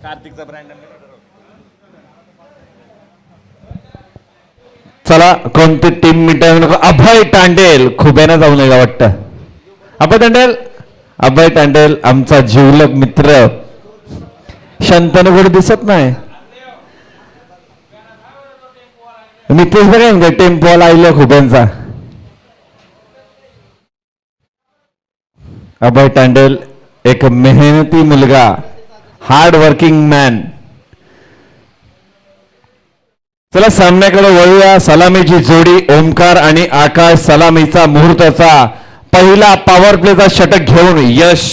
कार्तिकचा brand चला कोणती team मिटावू नको. अभय तांडेल खुब्यानं जाऊ नये वाटतं. अभय तांडेल आमचा जिवलग मित्र शांतनु कुठे दिसत नाही. नितेश बघा टेम्पो आला खुब्यांचा. अभय तांडेल एक मेहनती मुलगा, हार्ड वर्किंग मॅन. चला सामन्याकडे वळूया. सलामीची जोडी ओमकार आणि आकाश. सलामीचा मुहूर्ताचा पहिला पॉवर प्लेचा षटक घेऊन यश.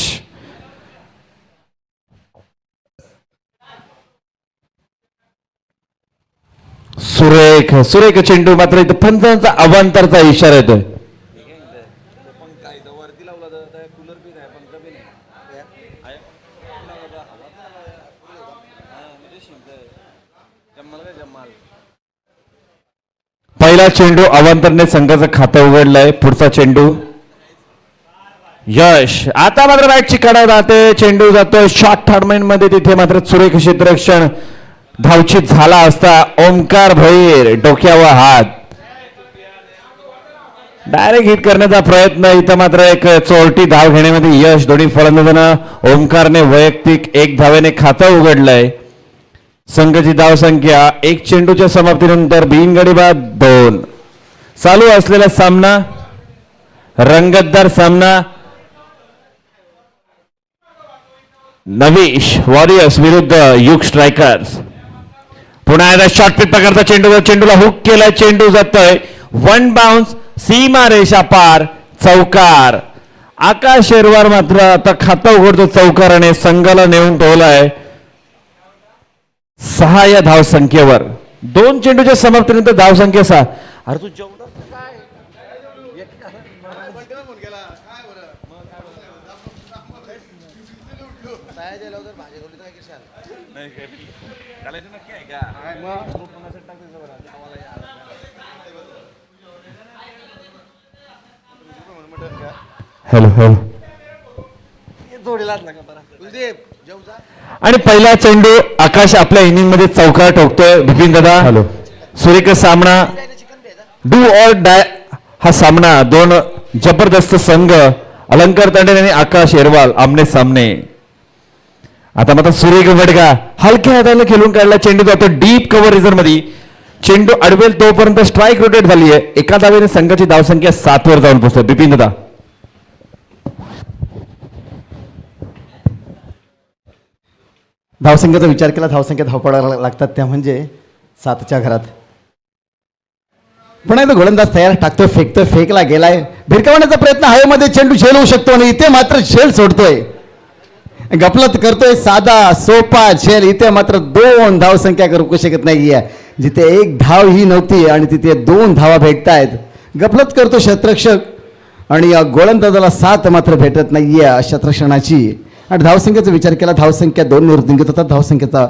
सुरेख सुरेख चेंडू. मात्र इथं पंचांचा अवांतरचा इशारा येतोय. पहिला चेंडू अवांतरने संघाचं खातं उघडलंय. पुढचा चेंडू यश. आता मात्र बॅटची कडा जाते. चेंडू जातोय शॉर्ट थर्डमॅन मध्ये. तिथे मात्र सुरेख क्षेत्ररक्षण धावचित झाला असता ओमकार भैर डोक्यावर हात. डायरेक्ट हिट करण्याचा प्रयत्न. इथं मात्र एक चोरटी धाव घेण्यामध्ये यश. दोन्ही फलंदाजांना ओमकारने वैयक्तिक 1 धावेने खातं उघडलंय. संघाची धावसंख्या 1 चेंडूच्या समाप्तीनंतर बिनगडी बाद 2. चालू असलेला सामना रंगतदार सामना. नवीश वॉरियर्स विरुद्ध युग स्ट्रायकर्स. पुन्हा एकदा शॉर्ट पिच प्रकारचा चेंडू. चेंडूला हुक केलाय. चेंडू जातोय 1 बाउन्स सीमा रेषा पार. चौकार. आकाश शेरवार मात्र आता खातं उघडतो चौकाराने. संघाला नेऊन ठेवलाय 6 या धावसंख्येवर. 2 चेंडूच्या समाप्तीनंतर धावसंख्या 6. अरे तू जेवढं हॅलो हॅलो. आणि पहिला चेंडू आकाश आपल्या इनिंग मध्ये चौकार ठोकतोय. बिपिन दादा हॅलो. सुरेख सामना डू ऑर डाय हा सामना. 2 जबरदस्त संघ अलंकार तांडेल आणि आकाश एरवाल आमने सामने. आता मात्र सुरेख वडगा हलक्या हाताने खेळून काढला. चेंडू जातो डीप कव्हर रिझर्व मध्ये. चेंडू अडवेल तोपर्यंत स्ट्राईक रोटेट झाली आहे. एका धावेने संघाची धावसंख्या 7 वर जाऊन पोहोचतो. बिपिन दादा धावसंख्येचा विचार केला. धावसंख्या धावपडायला लागतात त्या म्हणजे 7च्या घरात. पुन्हा एकदा गोलंदाज तयार. टाकतोय फेकतोय. फेकला गेलाय. भिरकावण्याचा प्रयत्न हवेमध्ये. चेंडू झेल होऊ शकतो आणि इथे मात्र झेल सोडतोय. गपलत करतोय. साधा सोपा झेल. इथे मात्र 2 धावसंख्या रोखू शकत नाहीये. जिथे 1 धाव ही नव्हती आणि तिथे 2 धावा भेटतायत. गपलत करतो क्षेत्ररक्षक आणि या गोलंदाजाला 7 मात्र भेटत नाहीये क्षेत्ररक्षणाची. आणि धावसंख्येचा विचार केला. धावसंख्या 2 वर निघत होतात. धावसंख्येचा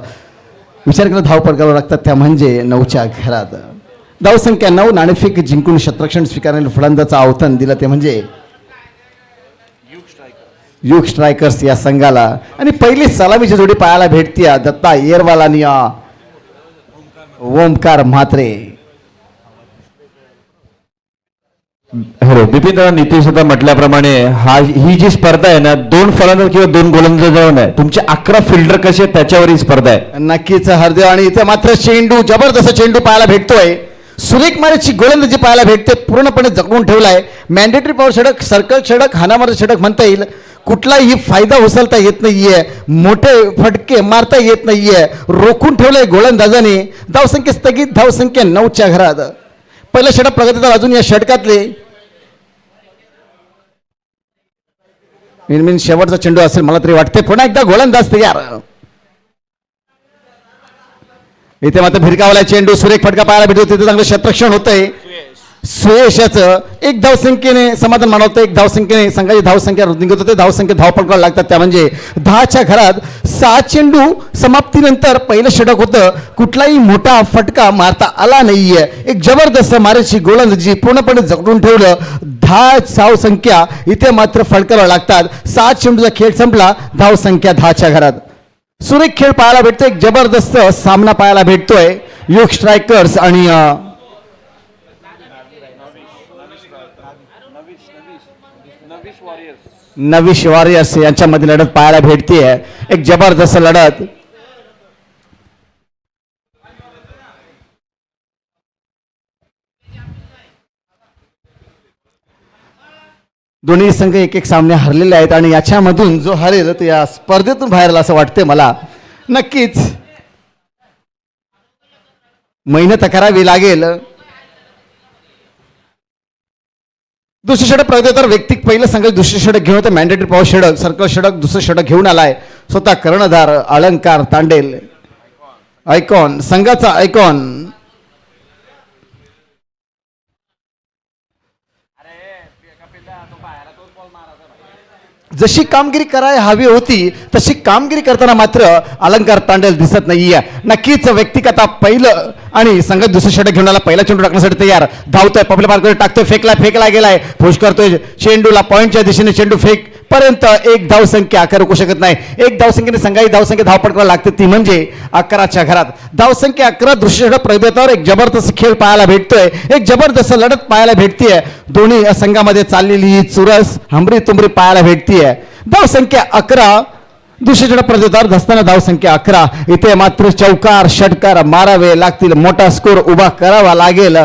विचार केला. धाव पडकावं लागतात त्या म्हणजे 9च्या घरात. धावसंख्या 9. नाणेफेक जिंकून क्षेत्ररक्षण स्वीकारण्याला फलंदाजाचं आव्हान दिलं ते म्हणजे युग स्ट्रायकर्स या संघाला. आणि पहिली सलामीची जोडी पाहायला भेटते दत्ता येरवाल आणि ओमकार म्हात्रे. हॅलो. बिपिन दादा नितीश दादा म्हटल्याप्रमाणे ही जी स्पर्धा आहे ना 2 फलंदाज किंवा 2 गोलंदाजांवर आहे. तुमचे 11 फिल्डर कसे त्याच्यावर ही स्पर्धा आहे. नक्कीच हरदेव. आणि इथे मात्र चेंडू जबरदस्त चेंडू पाहायला भेटतोय. सुरेख मारेची गोलंदाजी पाहायला भेटते. पूर्णपणे जगवून ठेवलाय. मॅन्डेटरी पॉवर षटक, सर्कल षटक, हानामारी षटक म्हणता येईल. कुठलाही फायदा उचलता येत नाहीये. मोठे फटके मारता येत नाहीये. रोखून ठेवलंय गोलंदाजाने. धावसंख्या स्थगित. धावसंख्या 9च्या घरात. पहिलं षटक प्रगतीचा. अजून या षटकातले मिनमिन शेवटचा चेंडू असेल मला तरी वाटते. पुन्हा एकदा गोलंदाज तयार. इथे मात्र भिरकावला चेंडू. सुरेख फटका पाहायला भेटतो. तिथे चांगलं क्षेत्ररक्षण होतंय. सुयशाचं एक धावसंख्येने समाधान मानवतं, एक धावसंख्येने संघाची धावसंख्या निघत होते. धावसंख्या धावपळकावर लागतात त्या म्हणजे 10च्या घरात 6 चेंडू समाप्तीनंतर पहिलं षटक होतं. कुठलाही मोठा फटका मारता आला नाहीये. एक जबरदस्त मारेची गोलंदाजी पूर्णपणे जगडून ठेवलं. 10 धावसंख्या इथे मात्र फटकावर लागतात. 7 चेंडूचा खेळ संपला. धावसंख्या 10च्या घरात. सुरेख खेळ पाहायला भेटतोय. एक जबरदस्त सामना पाहायला भेटतोय. योग स्ट्रायकर्स आणि नविश वॉरियर्स यांच्यामध्ये लढत पाहायला भेटतीये. एक जबरदस्त लढत. दोन्ही संघ एक एक सामने हरलेले आहेत आणि याच्यामधून जो हरेल तो या स्पर्धेतून बाहेर असं वाटते मला. नक्कीच मेहनत करावी लागेल. दुसरे षटक प्रगतीतर व्यक्ती पहिलं संघ दुसरे षटक घेऊन होतं. मॅन्डेटरी पॉवर षटक सर्कल षटक दुसरं षटक घेऊन आलाय स्वतः कर्णधार अलंकार तांडेल. आयकॉन संघाचा आयकॉन. जशी कामगिरी करायला हवी होती तशी कामगिरी करताना मात्र अलंकार तांडेल दिसत नाहीये. नक्कीच व्यक्तिगत पहिलं आणि संघ दुसरं षटक घेऊन आला. पहिला चेंडू टाकण्यासाठी तयार. धावतोय पपले पार करतोय टाकतोय फेकला गेलाय. पुश करतोय चेंडूला पॉईंटच्या दिशेने चेंडू फेक पर्यंत एक धावसंख्या आकार रोखू शकत नाही. एक धावसंख्येने संघाची धावसंख्या धावपटकाला लागते ती म्हणजे 11च्या घरात. धावसंख्या 11. दुसऱ्या षटक प्रगतीवर एक जबरदस्त खेळ पाहायला भेटतोय. एक जबरदस्त लढत पाहायला भेटतीये. दोन्ही संघामध्ये चाललेली ही चुरस हमरी तुमरी पाहायला भेटतीये. धावसंख्या 11. दुसऱ्या षटक प्रगतीवर धसताना धावसंख्या 11. इथे मात्र चौकार षटकार मारावे लागतील. मोठा स्कोर उभा करावा लागेल.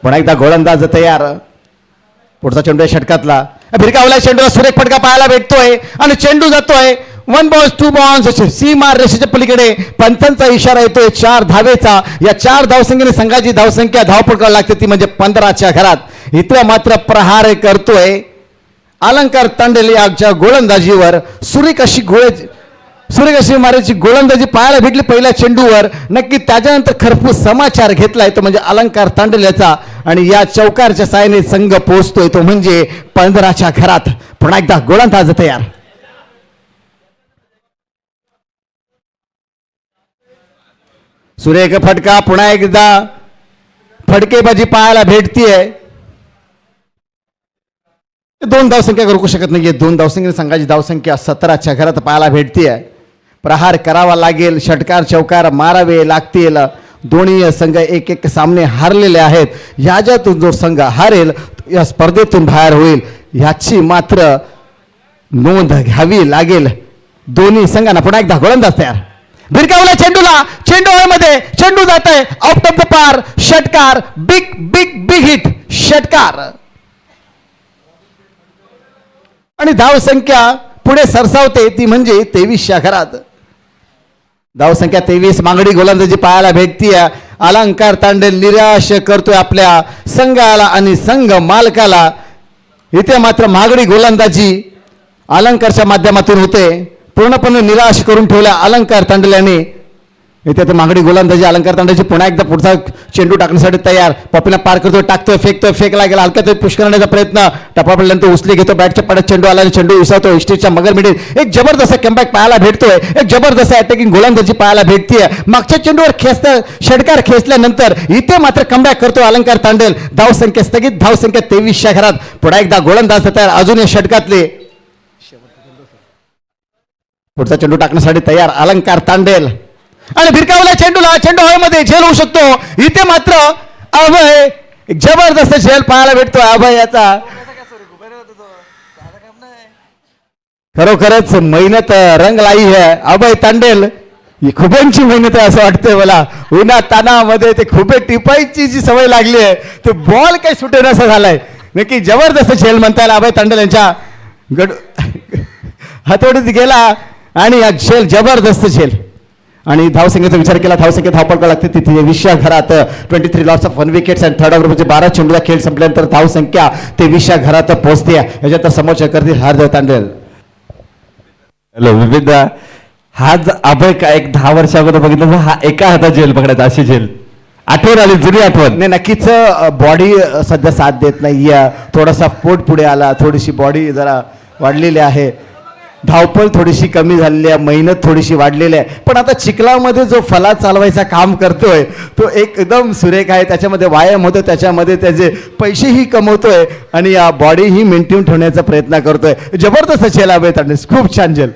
पुन्हा एकदा गोलंदाज तयार. पुढचा चेंडू षटकातला भिरकावला चेंडूला सुरेख फटका पाहायला भेटतोय आणि चेंडू जातोय 1 बॉल्स 2 बॉल्स सीमा रेषेच्या पलीकडे. पंचांचा इशारा येतोय 4 धावेचा. या 4 धावसंख्येने संघाची धावसंख्या धावपटकाला लागते ती म्हणजे 15च्या घरात. इथं मात्र प्रहार करतोय अलंकार तांडेल याच्या गोलंदाजीवर. सुरेख अशी मारायची गोलंदाजी पाहायला भेटली पहिल्या चेंडूवर. नक्की त्याच्यानंतर खरपूस समाचार घेतलाय तो म्हणजे अलंकार तांडेल याचा आणि या चौकारच्या साहाय्याने संघ पोहोचतोय तो म्हणजे 15च्या घरात. पुन्हा एकदा गोलंदाज तयार. सुरेख फटका. पुन्हा एकदा फटकेबाजी पाहायला भेटतीये. 2 धावसंख्या रोखू शकत नाहीये. 2 धावसंख्येने संघाची धावसंख्या 17च्या घरात पाहायला भेटतीये. प्रहार करावा लागेल. षटकार चौकार मारावे लागतील. दोन्ही संघ एक एक सामने हारलेले आहेत. याच्यातून जो संघ हारेल या स्पर्धेतून बाहेर होईल याची मात्र नोंद घ्यावी लागेल दोन्ही संघांना. पुन्हा एकदा गोलंदाज तयार. भिरकावला चेंडूला. चेंडू मध्ये चेंडू जात आहे आउट ऑफ द पार. षटकार. बिग बिग बिग हिट षटकार आणि धावसंख्या पुढे सरसावते ती म्हणजे 23च्या घरात. धावसंख्या 23. मागडी गोलंदाजी पाहायला भेटतीये. अलंकार तांडेल निराश करतोय आपल्या संघाला आणि संघ मालकाला. इथे मात्र मागडी गोलंदाजी अलंकारच्या माध्यमातून होते. पूर्णपणे निराश करून ठेवल्या अलंकार तांडेल यांनी. इथे तर मागडी गोलंदाजी अलंकार तांडेची. पुन्हा एकदा पुढचा चेंडू टाकण्यासाठी तयार. पपीला पार करतोय टाकतोय फेकतोय फेकला गेला. हलक्यात पुश करण्याचा प्रयत्न. टप्पा पडल्यानंतर उचली घेतो. बॅटच्या पडत चेंडू आला. चेंडू विसावतो इष्टीच्या मगर मिडील. एक जबरदस्त कमबॅक पाहायला भेटतोय. एक जबरदस्त अटॅकिंग गोलंदाजी पाहायला भेटतीये. मागच्या चेंडूवर षटकार खेचल्यानंतर इथे मात्र कमबॅक करतो अलंकार तांडेल. धावसंख्या स्थगित. धावसंख्या 23च्या घरात. पुन्हा एकदा गोलंदाज तयार. अजून या षटकातले पुढचा चेंडू टाकण्यासाठी तयार अलंकार तांडेल आणि भिरकावला चेंडूला. चेंडू हवेमध्ये झेल होऊ शकतो. इथे मात्र अभय जबरदस्त झेल पाहायला भेटतोय अभय याचा. खरोखरच मेहनत रंग लाई है अभय तांडेल. ही खुबेंची मेहनत आहे असं वाटतंय मला. उन्हा तानामध्ये ते खुबे टिपायची जी सवय लागली आहे ते बॉल काही सुटे नसं झालाय. नक्की जबरदस्त झेल म्हणता येईल अभय तांडेल यांच्या हातोडीत गेला आणि या झेल जबरदस्त झेल. आणि धावसंख्येचा विचार केला. धावसंख्या धावपळ लागते तिथे 20च्या घरात. 23 लॉट्स ऑफ 1 विकेट्स आणि थर्ड ओव्हरचे 12 चेंडूचा खेळ संपल्यानंतर धावसंख्या 23च्या घरात पोहोचते. याच्यात समोरच्या करतील हार्दिक तांडेल. हॅलो विविध हा अभय का एक 10 वर्षा अगोदर बघितलं तर हा एका हातात जेल पकडायचा, अशी जेल आठवण आली, जुनी आठवण. नाही नक्कीच बॉडी सध्या साथ देत नाही. थोडासा पोट पुढे आला, थोडीशी बॉडी जरा वाढलेली आहे, धावपळ थोडीशी कमी झालेली आहे, मेहनत थोडीशी वाढलेली आहे. पण आता चिखलामध्ये जो फला चालवायचा काम करतोय तो एकदम सुरेख आहे. त्याच्यामध्ये व्यायाम होतो, त्याच्यामध्ये त्याचे पैसेही कमवतोय आणि या बॉडीही मेंटेन ठेवण्याचा प्रयत्न करतोय. जबरदस्त चेला अभय तांडे, खूप छान जेल.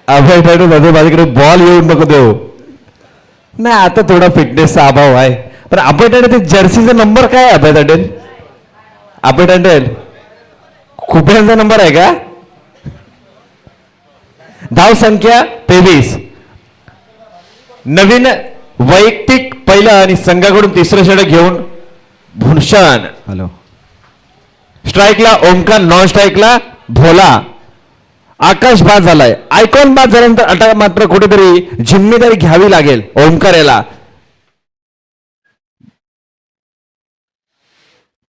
अभय ठाणे मध्ये माझ्याकडे बॉल येऊन नको देऊ. नाही आता थोडा फिटनेसचा अभाव आहे, पण अभय ठाणे ते जर्सीचा नंबर काय आहे अभय तांडेल? अभय तांडेल खुप्यांचा नंबर आहे का? धाव संख्या 23. नवीन वैयक्तिक पहिला आणि संघाकडून तिसरं षटक घेऊन भूषण. हॅलो. स्ट्राईकला ओमकार, नॉन स्ट्राईकला भोला. आकाश बाद झालाय. आयकॉन बाद झाल्यानंतर आता मात्र कुठेतरी जिम्मेदारी घ्यावी लागेल ओमकार याला.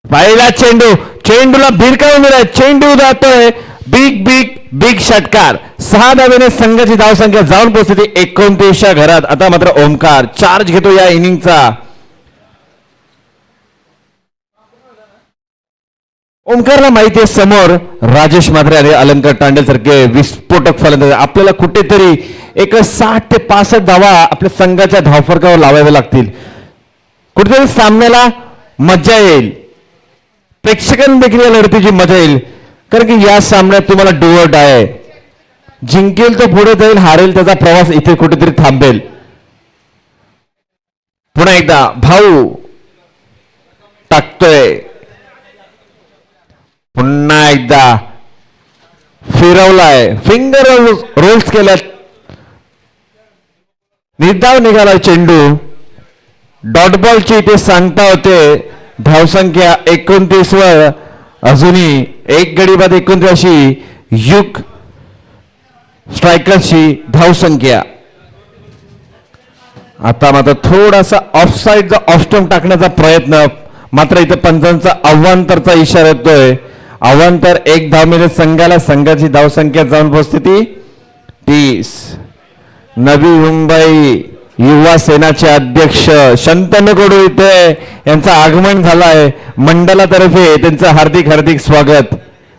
पहिला चेंडू, चेंडूला भिरकावून दिलाय, चेंडू जातोय. बिग बिग बिग षटकार. 6 धावेने संघाची धावसंख्या जाऊन पोहोचते 29च्या घरात. आता मात्र ओमकार चार्ज घेतो या इनिंगचा. ओमकारला माहिती आहे समोर राजेश म्हात्रे आणि अलंकार तांडेल सारखे विस्फोटक फलंदाज. आपल्याला कुठेतरी एक 60 ते 65 धावा आपल्या संघाच्या धावफरकावर लावाव्या लागतील. कुठेतरी सामन्याला मजा येईल, प्रेक्षकांना देखील या लढतीची मजा येईल. कारण की या सामन्यात तुम्हाला डू ऑर डाय आहे. जिंकेल तो पुढे जाईल, हारेल त्याचा प्रवास इथे कुठेतरी थांबेल. पुन्हा एकदा भाऊ टाकतोय, पुन्हा एकदा फिरवलाय, फिंगर रोल्स केल्यात, निर्धाव निघालाय चेंडू. डॉट बॉलची इथे सांगता होते. धावसंख्या 29 वर अजूनही एक गडी बाद 29 अशी युग स्ट्रायकरची धावसंख्या. आता मात्र थोडासा ऑफसाईडचा ऑफस्टंप टाकण्याचा प्रयत्न, मात्र इथे पंचांचा अवांतरचा इशारा येतोय. अवांतर 1 धाव मिळत संघाला. संघाची धावसंख्या जाऊन पोहोचते 30. नवी मुंबई युवा सेनाचे अध्यक्ष शंतनू कडू इथे यांचं आगमन झालंय. मंडळातर्फे त्यांचं हार्दिक हार्दिक स्वागत.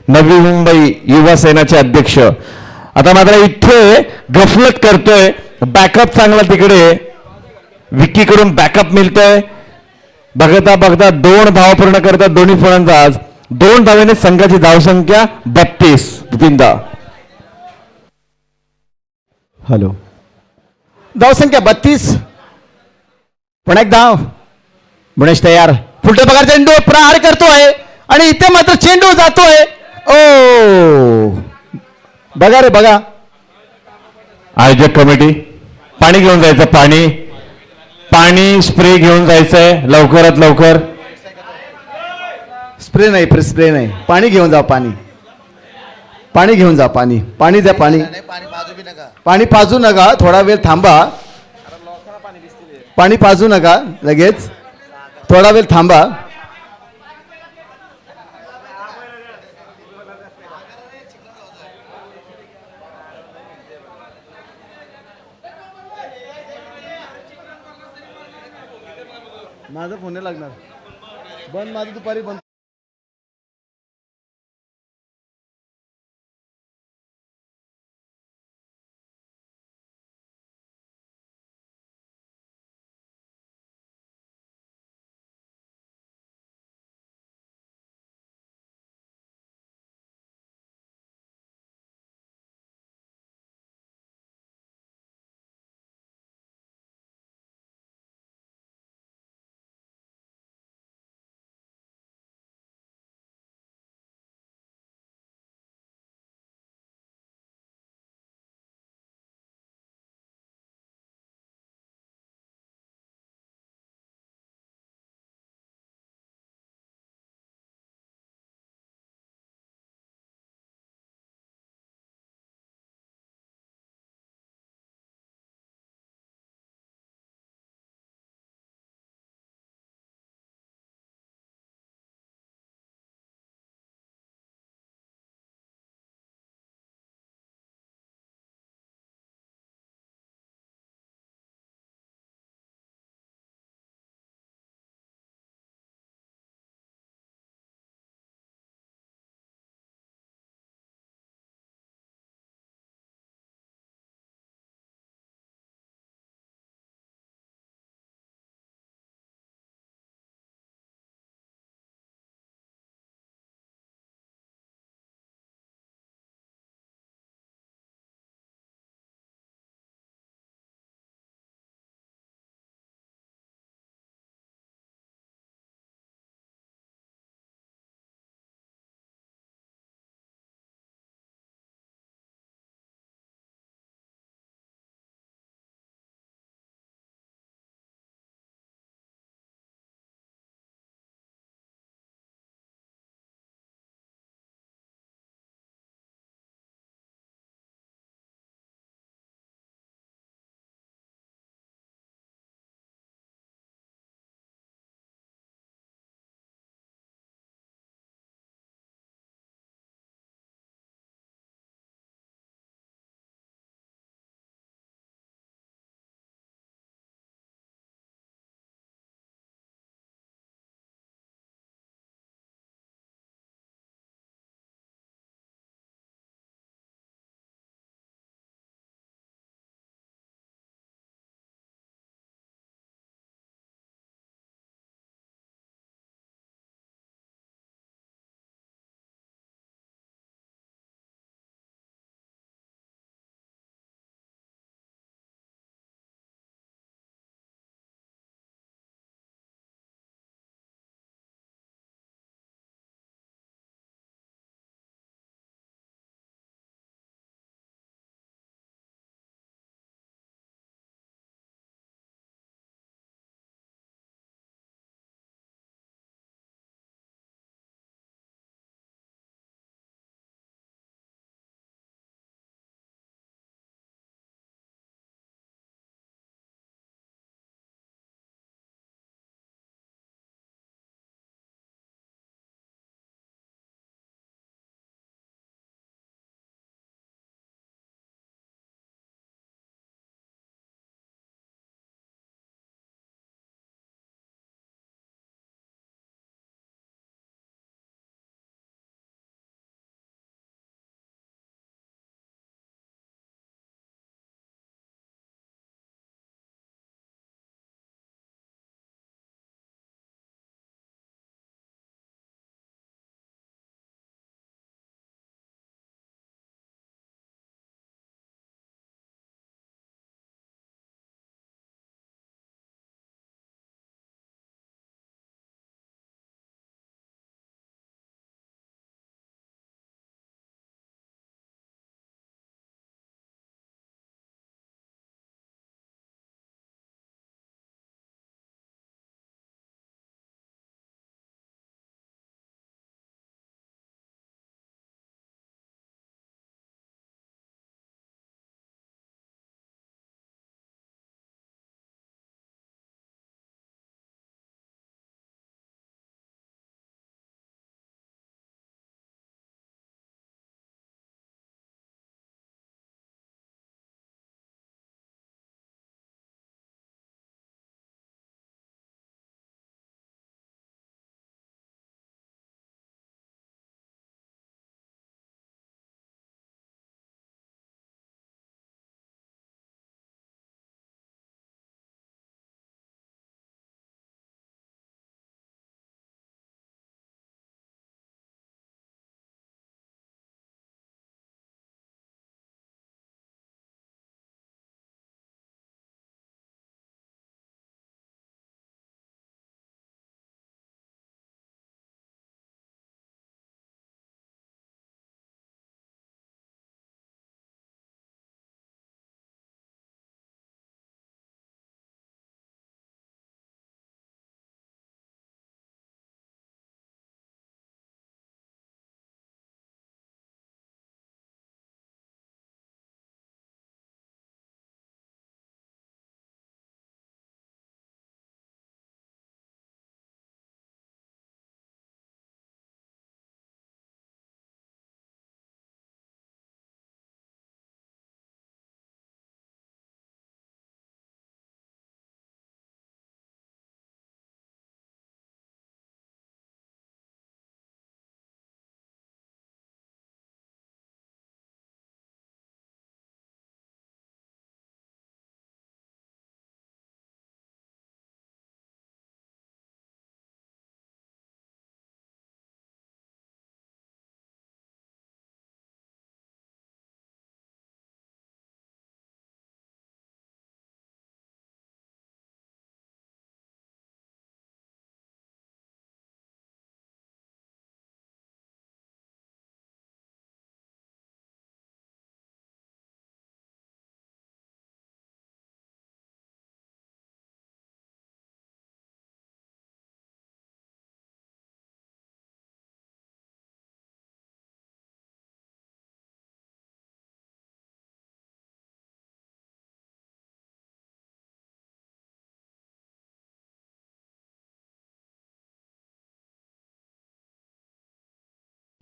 नवी मुंबई युवा सेनाचे अध्यक्ष. आता मात्र इथे गफलत करतोय. बॅकअप चांगला तिकडे विकीकडून बॅकअप मिळतोय. बघता बघता 2 धावा पूर्ण करतात दोन्ही फलंदाज. 2 धावेने संघाची धावसंख्या 32. भूपिंदा. हॅलो. धावसंख्या 32. पुन्हा एक धाव. बुनेश तयार. फुलटे पगार चेंडू प्रहार करतोय आणि इथे मात्र चेंडू जातोय. ओ बघा रे बघा. आयोजक कमिटी पाणी घेऊन जायचं, पाणी पाणी स्प्रे घेऊन जायचंय लवकरात लवकर. स्प्रे नाही, पाणी घेऊन जा. पाणी घेऊन जा. पाणी द्या. पाणी पाजू नका, थोडा वेळ थांबा. पाणी पाजू नका लगेच, थोडा वेळ थांबा. माझा फोन नाही लागणार. बंद, माझं दुपारी बंद.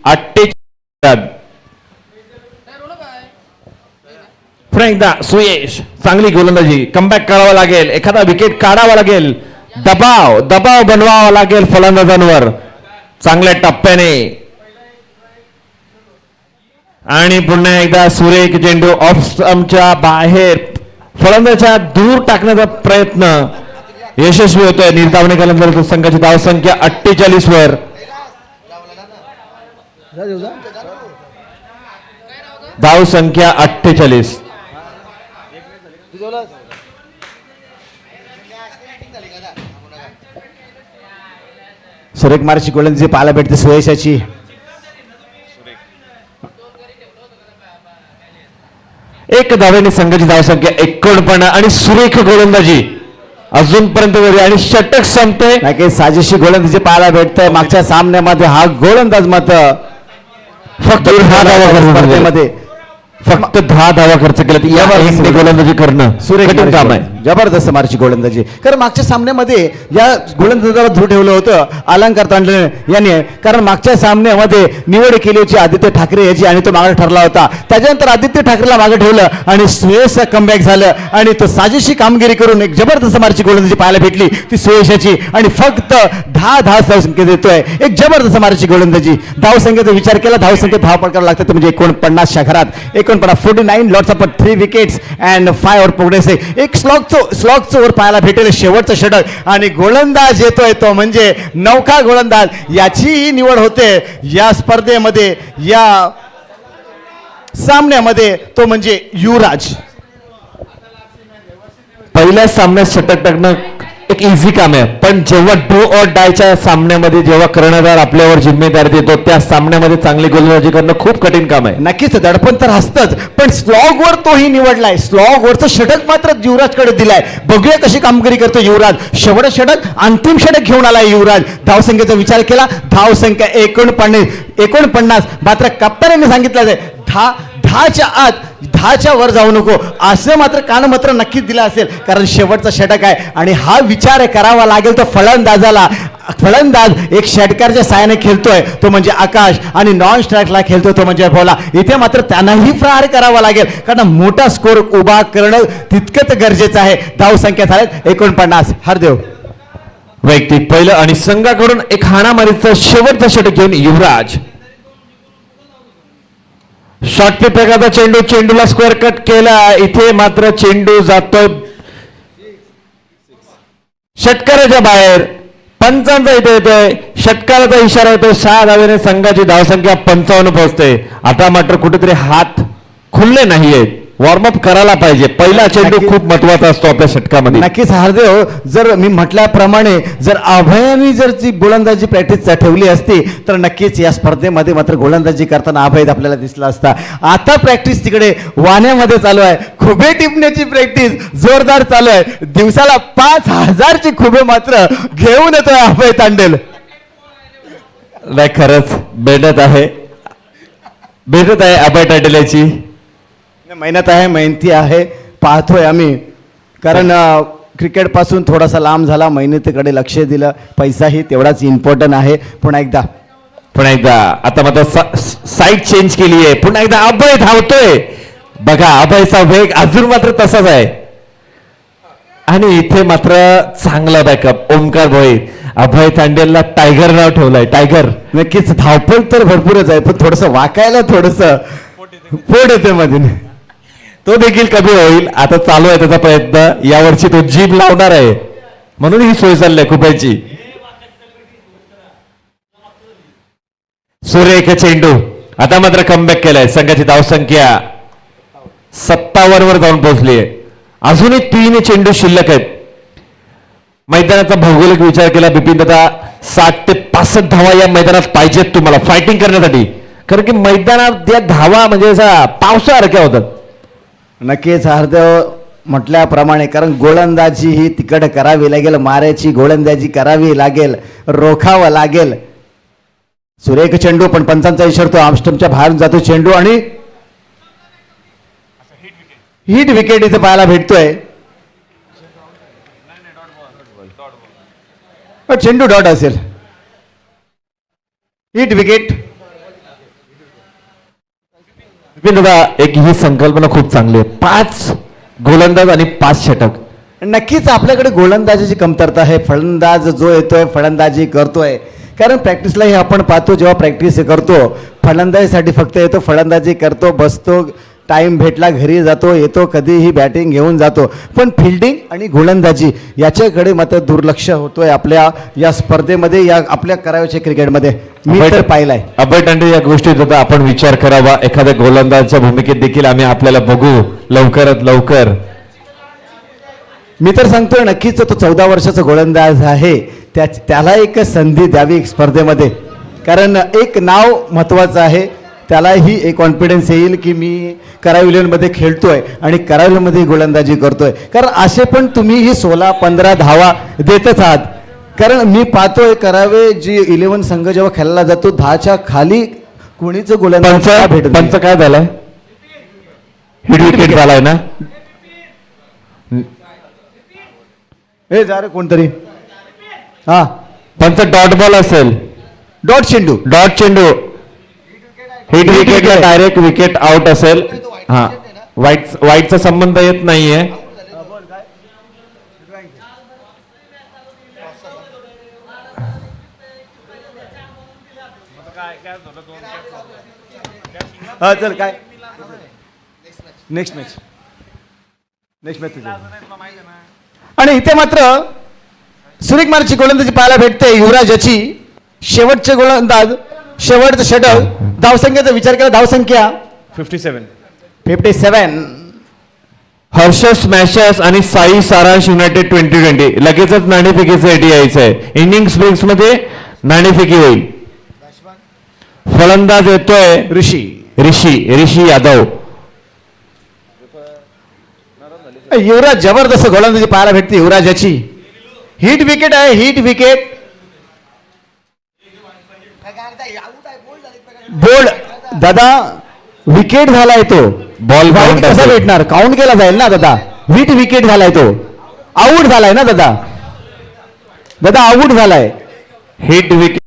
48. पुन्हा एकदा सुयश चांगली गोलंदाजी, कमबॅक करावा लागेल, एखादा विकेट काढावा लागेल, दबाव बनवावा लागेल फलंदाजांवर चांगल्या टप्प्याने. आणि पुन्हा एकदा सुरेख चेंडू ऑफ स्टंपच्या बाहेर फलंदाजाच्या दूर टाकण्याचा प्रयत्न यशस्वी होतोय. निर्धावने केल्यानंतर संघाची धावसंख्या 48 वर. धावसंख्या 48. सुरेख मार्ची गोलंदाजी पाहायला भेटते सुयशाची. एक धावेने संघाची धावसंख्या 49 आणि सुरेख गोलंदाजी अजूनपर्यंत वरी आणि षटक संपते. नक्की साजेशी गोलंदाजी पाहायला भेटतंय. मागच्या सामन्यामध्ये हा गोलंदाज मात्र फक्त 10 धावा स्पर्धेमध्ये फक्त 10 धावा खर्च केला. या गोलंदाजी करणं कठीण काम आहे. जबरदस्त मार्ची गोलंदाजी. कारण मागच्या सामन्यामध्ये या गोलंदाजाला धूर ठेवलं होतं अलंकार तांडले यांनी. कारण मागच्या सामन्यामध्ये निवड केली होती आदित्य ठाकरे याची आणि तो मागे ठरला होता. त्याच्यानंतर आदित्य ठाकरेला मागे ठेवलं आणि सुयश कमबॅक झालं आणि तो साजेशी कामगिरी करून एक जबरदस्त मार्ची गोलंदाजी पाहायला भेटली ती सुयशाची. आणि फक्त 10 धावसंख्या देतोय. एक जबरदस्त मार्ची गोलंदाजी. धावसंख्येचा विचार केला, धावसंख्येत धाव पडकावं लागतात ते म्हणजे 49 च्या घरात 49 lots of 3 wickets and 5 over progress. एक स्लॉगचं ओव्हर पाहायला भेटेल शेवटचं षटक आणि गोलंदाज येतोय तो म्हणजे नौका गोलंदाज. याचीही निवड होते या स्पर्धेमध्ये, या सामन्यामध्ये, तो म्हणजे युवराज. पहिल्या सामन्यात षटक टाकणं एक इझी काम आहे, पण जेव्हा डू ऑर डायच्या सामन्यामध्ये जेव्हा कर्णधार आपल्यावर जिम्मेदारी देतो त्या सामन्यामध्ये चांगली गोलंदाजी करणं खूप कठीण काम आहे. नक्कीच दडपण तर असतंच, पण स्लॉगवर तोही निवडलाय. स्लॉगवरचं षटक मात्र युवराजकडे दिलाय. बघूया कशी कामगिरी करतो युवराज. शेवटचं षटक, अंतिम षटक घेऊन आलाय युवराज. धावसंख्येचा विचार केला, धावसंख्या 49. मात्र कप्तानांनी सांगितलं 10च्या आत 10च्या वर जाऊ नको असं मात्र कानमत्र नक्कीच दिलं असेल. कारण शेवटचा षटक आहे आणि हा विचार करावा लागेल तो फलंदाजाला. फलंदाज एक षटकाच्या साहाय्याने खेळतोय तो म्हणजे आकाश आणि नॉन स्ट्राईकला खेळतोय तो म्हणजे भोला. इथे मात्र त्यांनाही प्रहार करावा लागेल कारण मोठा स्कोर उभा करणं तितकंच गरजेचं आहे. धावसंख्या झाल्यात 49. हरदेव वैयक्तिक पहिलं आणि संघाकडून एक हाणामारीचं शेवटचं षटक घेऊन युवराज. शॉर्ट पे फेकाचा चेंडूला स्क्वेअर कट केला. इथे मात्र चेंडू जातोय षटकाराच्या बाहेर. पंचांचा इथे येतोय, षटकाराचा इशारा येतोय. 6 धावेने संघाची धावसंख्या 55 पोहोचते. आता मात्र कुठेतरी हात खुलले नाहीयेत. वॉर्मअप करायला पाहिजे. पहिला चेंडू खूप महत्वाचा असतो आपल्या षटकामध्ये. नक्कीच हरदेव, जर मी म्हटल्याप्रमाणे जर अभयानी जर ती गोलंदाजी प्रॅक्टिस ठेवली असती तर नक्कीच या स्पर्धेमध्ये मात्र गोलंदाजी करताना अभय आपल्याला दिसला असता. आता प्रॅक्टिस तिकडे वाण्यामध्ये चालू आहे. खुबे टिपण्याची प्रॅक्टिस जोरदार चालू आहे. दिवसाला 5000 ची खुबे मात्र घेऊन येतोय अभय तांडेल. नाही खरंच भेटत आहे अभय तांडेलची. मेहनत आहे, मेहनती आहे. पाहतोय आम्ही कारण क्रिकेट पासून थोडासा लांब झाला, मेहनतीकडे लक्ष दिलं. पैसाही तेवढाच इम्पॉर्टंट आहे. पुन्हा एकदा आता मात्र साईड चेंज केली आहे. पुन्हा एकदा अभय धावतोय. बघा अभयचा वेग अजून मात्र तसाच आहे आणि इथे मात्र चांगला बॅकअप. ओमकार भोईर अभय तांडेलला टायगर नाव ठेवलंय. टायगर. नक्कीच धावपळ तर भरपूरच आहे पण थोडस वाकायला थोडस पोट येते मध्ये. तो देखील कमी होईल. आता चालू आहे त्याचा प्रयत्न. यावर्षी तो जीभ लावणार आहे म्हणून ही सोय चालली आहे खुपायची. सुरेख चेंडू. आता मात्र कमबॅक केलाय. संघाची धावसंख्या 57 वर जाऊन पोहोचली आहे. अजूनही 3 चेंडू शिल्लक आहेत. मैदानाचा भौगोलिक विचार केला बिपिन दादा 60 ते 65 धावा या मैदानात पाहिजेत तुम्हाला फायटिंग करण्यासाठी. कारण की मैदानात या धावा म्हणजे पावसासारख्या होतात. नक्कीच हरदेव म्हटल्याप्रमाणे कारण गोलंदाजी ही तिकड करावी लागेल, मारायची गोलंदाजी करावी लागेल, रोखावं लागेल. सुरेख चेंडू पण पंचांचा इशारा. आमस्टमच्या बाहेरून जातो चेंडू आणि हिट विकेट इथे पाहायला भेटतोय. चेंडू डॉट असेल. हिट विकेट विपिन दादा, एक ही संकल्पना खूप चांगली आहे. 5 गोलंदाज आणि 5 षटक. नक्कीच आपल्याकडे गोलंदाजीची कमतरता आहे. फलंदाज जो येतोय फलंदाजी करतोय, कारण प्रॅक्टिसलाही आपण पाहतो, जेव्हा प्रॅक्टिस करतो फलंदाजीसाठी फक्त येतो, फलंदाजी करतो, बसतो, टाईम भेटला घरी जातो, येतो, कधीही बॅटिंग घेऊन जातो. पण फिल्डिंग आणि गोलंदाजी याच्याकडे मात्र दुर्लक्ष होतोय आपल्या या स्पर्धेमध्ये, या आपल्या करावयाच्या क्रिकेटमध्ये मी तर पाहिलंय. अभय तांडे, या गोष्टीत आता आपण विचार करावा. एखाद्या गोलंदाजच्या भूमिकेत देखील आम्ही आपल्याला बघू लवकरात लवकर. मी तर सांगतोय नक्कीच तो 14 वर्षाचा गोलंदाज आहे, त्याला एक संधी द्यावी स्पर्धेमध्ये, कारण एक नाव महत्त्वाचं आहे. त्यालाही एक कॉन्फिडन्स येईल की मी कराविलियनमध्ये खेळतोय आणि कराविलियनमध्ये गोलंदाजी करतोय. कारण असे पण तुम्हीही 16-15 धावा देतच आहात. कारण मी पाहतोय करावे जी 11 संघ जेव्हा खेळला जातो 10च्या खाली कोणीच गोलंदाज भेटत पंच काय झालाय? हिट विकेट झालाय ना? हे जा रे कोणतरी. हा, पंच डॉट बॉल असेल. डॉट चेंडू, डॉट चेंडू हिट विकेटला डायरेक्ट विकेट आउट असेल. हा, वाईटचा संबंध येत नाहीये. हा चल काय नेक्स्ट मॅच आणि इथे मात्र सुरेख मारची गोलंदाजी पाहायला भेटते. युवराजाची शेवटचे गोलंदाज, शेवटचं षटक. धावसंख्येचा विचार केला, धावसंख्या 57. हर्ष स्मॅशर्स आणि साई सारांश युनायटेड 2020 लगेचच नाणेफेकीचं एटी यायचं आहे. इनिंग्स ब्रिंग्स मध्ये नाणेफेकी होईल. फलंदाज येतोय ऋषी यादव. युवराज जबरदस्त गोलंदाजी पाहायला भेटते. युवराजाची हिट विकेट आहे, हिट विकेट. बोल्ड दादा, विकेट झालाय तो. बॉल काउंट कसा भेटणार? काउंट केला जाईल ना दादा. हिट विकेट झालाय तो, आऊट झालाय ना दादा. दादा आऊट झालाय. Hit wicket.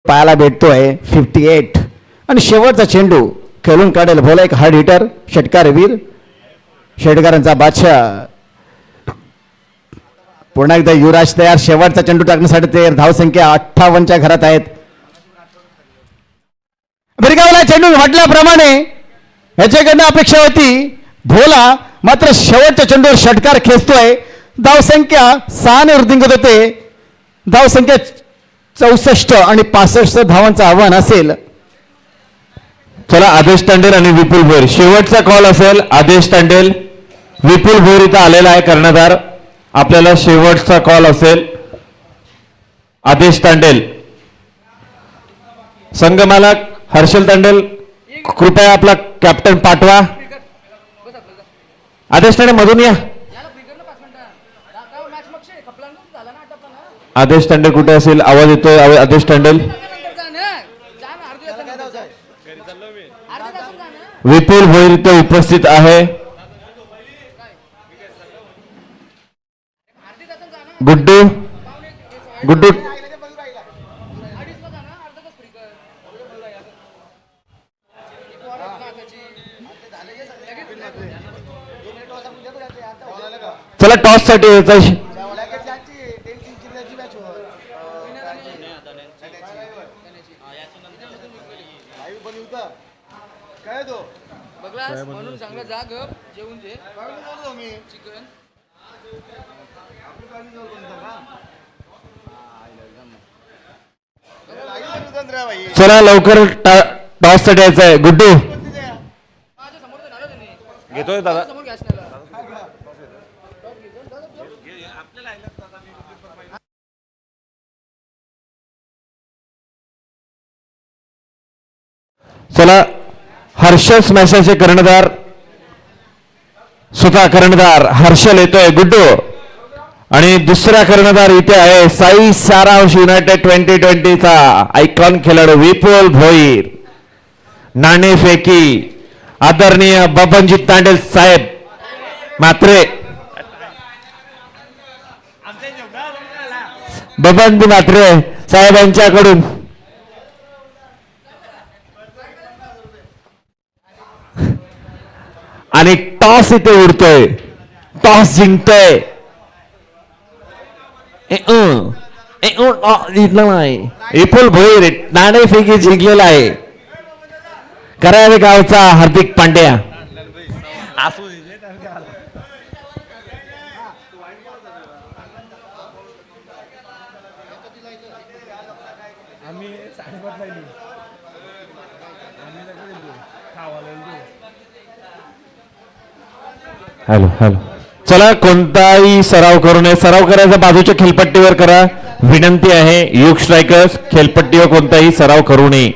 पाहायला भेटतोय 58 आणि शेवटचा चेंडू खेळून काढेल. बोला एक हार्ड हिटर, षटकार वीर, षटकारांचा बादशाह. पुन्हा एकदा युवराज तयार शेवटचा चेंडू टाकण्यासाठी. ते धावसंख्या 58च्या घरात आहेत. भिरकावला चेंडू म्हटल्याप्रमाणे याच्याकडनं अपेक्षा होती. भोला मात्र शेवटच्या चेंडूवर षटकार खेचतोय. धावसंख्या 6 ने वृद्धिंगत होते. धावसंख्या 64 आणि 65 धावांचं आव्हान असेल. चला, आदेश तांडेल आणि विपुल भोर शेवटचा कॉल असेल. आदेश तांडेल, विपुल भोर इथं आलेला आहे कर्णधार. आपल्याला शेवटचा कॉल असेल. आदेश तांडेल, संघ मालक हर्षल तांडेल, कृपया आपला कॅप्टन पाठवा. आदेश तांडे मधून या. आदेश तांडेल कुठे असेल? आवाज येतोय आदेश तांडेल. विपुल भोईर इथे उपस्थित आहे. गुड्डू गुड्डू चला टॉस साठी यायचा म्हणून चांगलं जा गप जेवून जे चिकन चला लवकर टॉस साठी यायचं आहे. गुड्डू माझ्या समोर तर झालं त्यांनी घेतोय दादा. समोर गॅस नेला चला हर्षल स्मॅशरचे कर्णधार स्वतः कर्णधार हर्षल येतोय. गुड्डू आणि दुसरा कर्णधार इथे आहे साई सारांश युनायटेड 2020 चा आयकॉन खेळाडू विपुल भोईर. नाणेफेकी आदरणीय बबनजी तांडेल साहेब मात्रे. बबनजी मात्रे साहेबांच्याकडून आणि टॉस इथे उडतोय. टॉस जिंकतोय. जिंकला नाही. विपुल भोईर नाणेफेकी जिंकलेला आहे. करावे गावचा हार्दिक पांड्या. हॅलो हॅलो चला कोणताही सराव करू नये. सराव करायचा बाजूच्या खेळपट्टीवर करा विनंती आहे. युग स्ट्रायकर्स खेळपट्टीवर कोणताही सराव करू नये.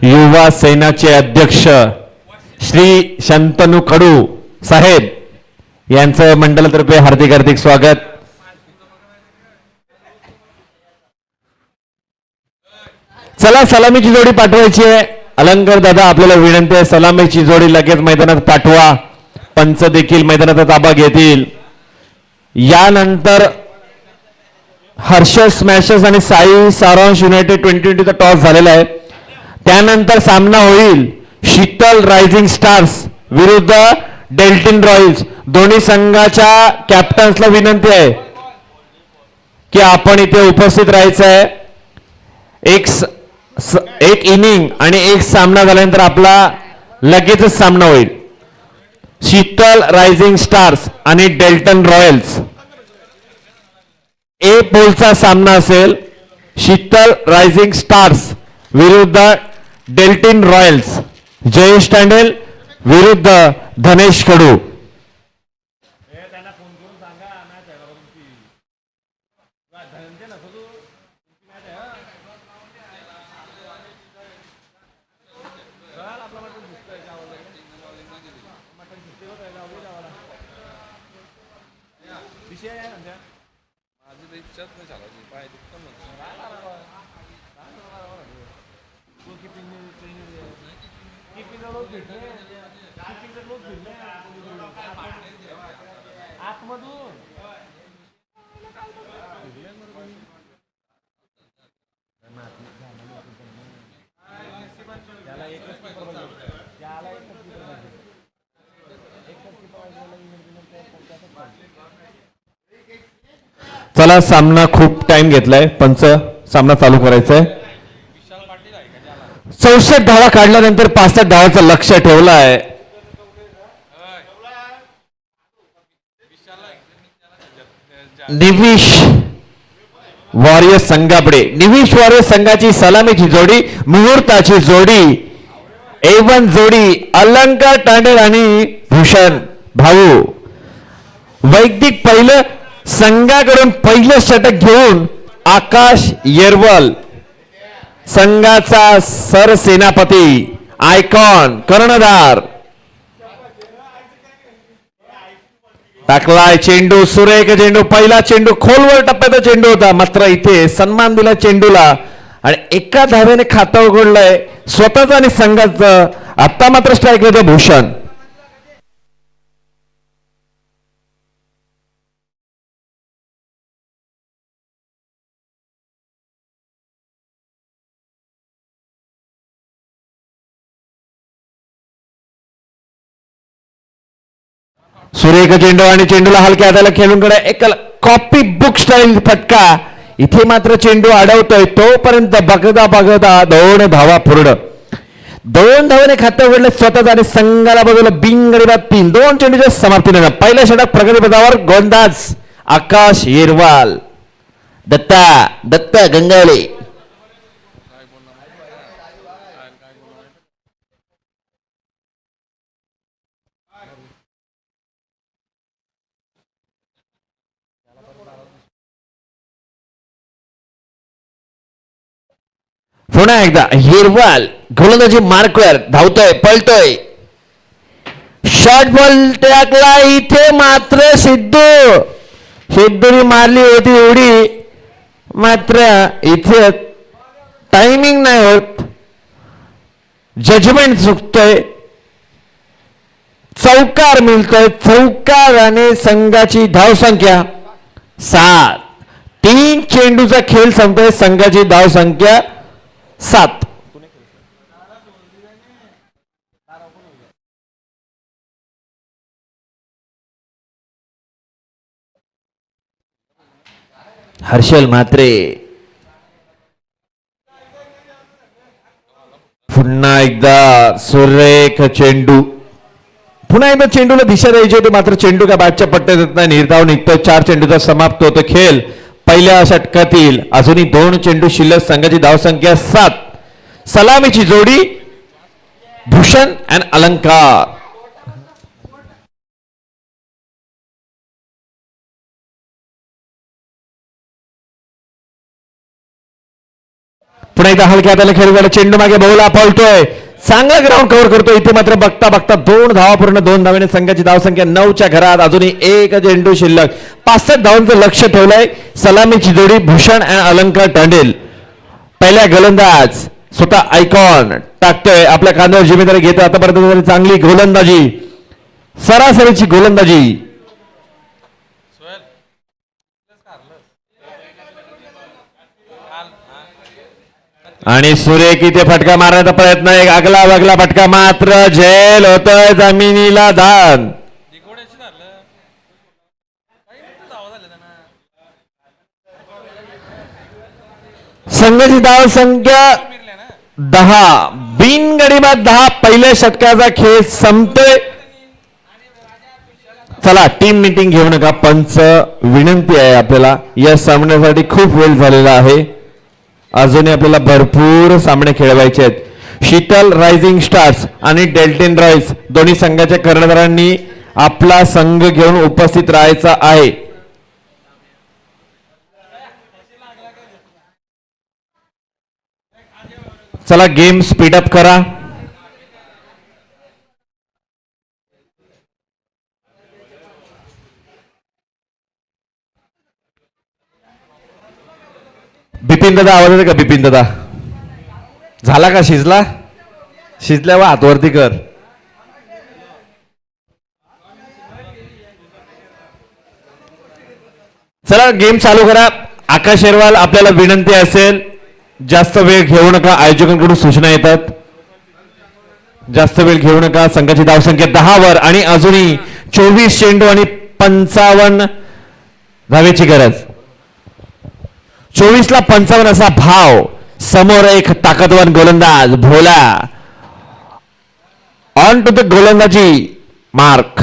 युवा सेनाचे अध्यक्ष श्री शंतनू कडू साहेब यांचं मंडळातर्फे हार्दिक हार्दिक स्वागत. चला सलामीची जोडी पाठवायची आहे. अलंकार दादा आपल्याला विनंती आहे सलामीची जोडी लगेच मैदानात पाठवा. पंच देखील मैदानाचा ताबा घेतील. यानंतर हर्ष स्मॅशर्स आणि साई सारांश युनायटेड 2020 चा टॉस झालेला आहे. त्यानंतर सामना होईल शीतल रायझिंग स्टार्स विरुद्ध डेल्टिन रॉयल्स. दोन्ही संघाच्या कॅप्टन्सला विनंती आहे की आपण इथे उपस्थित राहायचं आहे. एक इनिंग आणि एक सामना झाल्यानंतर आपला लगेचच सामना होईल. शीतल रायझिंग स्टार्स आणि डेल्टन रॉयल्स ए पोलचा सामना असेल. शीतल रायझिंग स्टार्स विरुद्ध डेल्टिन रॉयल्स. जयेश तांडेल विरुद्ध धनेश कडू. चला सामना खूप टाइम घेतलाय पंच सामना चालू करायचा आहे 64 धावा काढल्यानंतर 65 धावाचं लक्ष ठेवलं आहे निविश वॉरियर संघापुढे निविश वॉरियर संघाची सलामीची जोडी मुहूर्ताची जोडी A1 जोडी अलंकार तांडेल आणि भूषण भाऊ वैदिक पहिलं संघाकडून पहिलं षटक घेऊन आकाश येरवल संघाचा सरसेनापती आयकॉन कर्णधार टाकलाय चेंडू सुरेख चेंडू पहिला चेंडू खोलवर टप्प्याचा चेंडू होता मात्र इथे सन्मान दिला चेंडूला आणि एका धावेने खातं उघडलंय स्वतःच आणि संघाचं आता मात्र स्ट्राईक होते भूषण सुरेख चेंडू आणि चेंडूला हलक्या हाताला खेळूनकडे एक कॉपी बुक स्टाईल फटका इथे मात्र चेंडू अडवतोय तोपर्यंत बघता बघता 2 धावा पूर्ण 2 धावाने खातं उघडले स्वतःच आणि संघाला बघवलं बिनगडीबाद 3 2 चेंडूच्या समाप्तीने पहिल्या षटक प्रगतीपथावर गोलंदाज आकाश येरवाल दत्ता गंगाळे पुन्हा एकदा हिरवाल गोलंदाजी मार्कवर धावतोय पळतोय शॉर्ट बॉल टाकला इथे मात्र सिद्धूने मारली होती उडी मात्र इथे टायमिंग नाही होत जजमेंट चुकतोय चौकार मिळतोय चौकार आणि संघाची धावसंख्या 7 3 चेंडूचा खेळ संपतोय संघाची धावसंख्या 7 हर्षल म्हात्रे पुन्हा एकदा सुरेख चेंडू पुन्हा एकदा चेंडूला दिशा द्यायची होती मात्र चेंडू का बॅटच्या पट्ट्यात येत नाही निर्धाव निघतोय 4 चेंडूचा समाप्त होतो खेळ पहिल्या षटकातील अजूनही 2 चेंडू शिल्लक संघाची धावसंख्या 7 सलामीची जोडी भूषण अँड अलंकार पुन्हा एकदा हलक्या हाताला खेळून चेंडू मागे बहुला पळतोय चांगला ग्राउंड कव्हर करतोय इथे मात्र बघता बघता 2 धावा पूर्ण 2 धावेने संघाची धावसंख्या 9च्या घरात अजूनही 1 चेंडू शिल्लक 65 धावांचं लक्ष ठेवलंय सलामीची जोडी भूषण अँड अलंकार तांडेल पहिल्या गोलंदाज स्वतः आयकॉन टाकतोय आपल्या कांद्यावर जिम्मेदारी घेतोय आतापर्यंत चांगली गोलंदाजी सरासरीची गोलंदाजी आणि सुरेख इथे फटका मारण्याचा प्रयत्न एक आगला वागला फटका मात्र झेल होतोय जमिनीला दान संघाची धाव संख्या 10 बिनगडीबाद 10 पहिल्या षटकाचा खेळ संपतोय चला टीम मीटिंग घेऊ नका पंच विनंती आहे आपल्याला या सामन्यासाठी खूप वेळ झालेला आहे अजूनही आपल्याला भरपूर सामने खेळवायचे आहेत शीतल रायझिंग स्टार्स आणि डेल्टन रॉयल्स दोन्ही संघाच्या कर्णधारांनी आपला संघ घेऊन उपस्थित राहायचा आहे चला गेम स्पीडअप करा बिपिन दादा आवाज येते का बिपिन दादा झाला का शिजल्यावर हातवरती कर चला गेम चालू करा आकाश येरवाल आपल्याला विनंती असेल जास्त वेळ घेऊ नका आयोजकांकडून सूचना येतात जास्त वेळ घेऊ नका संघाची धावसंख्या 10 वर आणि अजूनही 24 चेंडू आणि 55 धावेची गरज 24 ला 55 असा भाव. समोर एक ताकदवान गोलंदाज भोला ऑन टू द गोलंदाजी मार्क.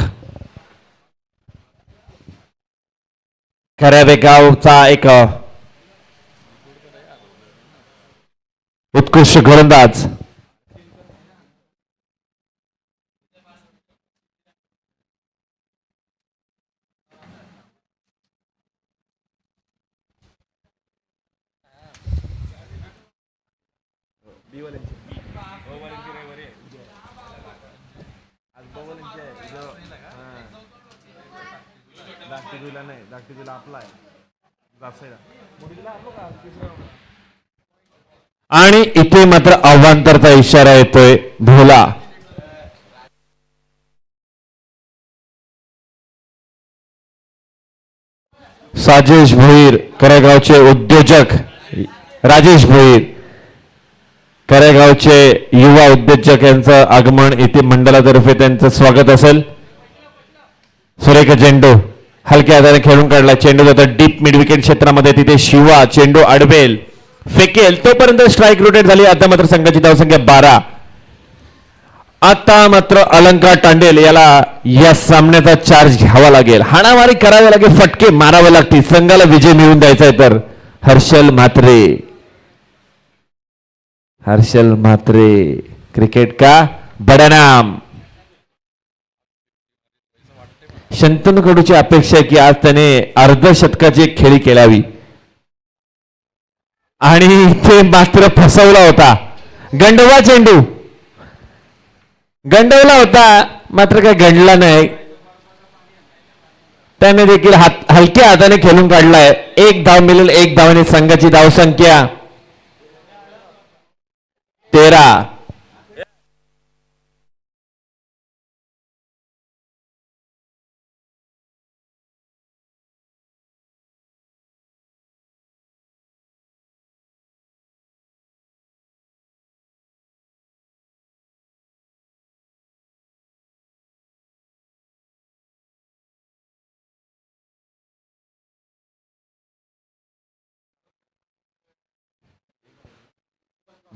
खऱ्यावेगावचा एक उत्कृष्ट गोलंदाज. आणि इथे मात्र अवांतरचा इशारा येतोय भोला. साजेश भोईर करेगावचे उद्योजक, राजेश भोईर करेगावचे युवा उद्योजक यांचं आगमन इथे मंडळातर्फे त्यांचं स्वागत असेल. सुरेख चेंडू हलक्या हाताने खेळून काढला. चेंडू जातो डीप मिड विकेट क्षेत्रामध्ये. तिथे शिवा चेंडू अडवेल, फेकेल तोपर्यंत स्ट्राईक रोटेट झाली. आता मात्र संघाची धावसंख्या 12. आता मात्र अलंकार तांडेल याला या सामन्याचा चार्ज घ्यावा लागेल. हाणामारी करावी लागेल, फटके मारावे लागतील. संघाला विजय मिळवून द्यायचा आहे. तर हर्षल म्हात्रे क्रिकेट का बडा नाम. शंतनू कडूची अपेक्षा आहे की आज त्याने अर्धशतकाची एक खेळी खेळावी आणि ते मात्र फसवला होता. गंडवा चेंडू गंडवला होता मात्र काही गंडला नाही. त्याने देखील हलक्या हाताने खेळून काढलाय. 1 धाव मिळेल. 1 धावाने संघाची धावसंख्या 13.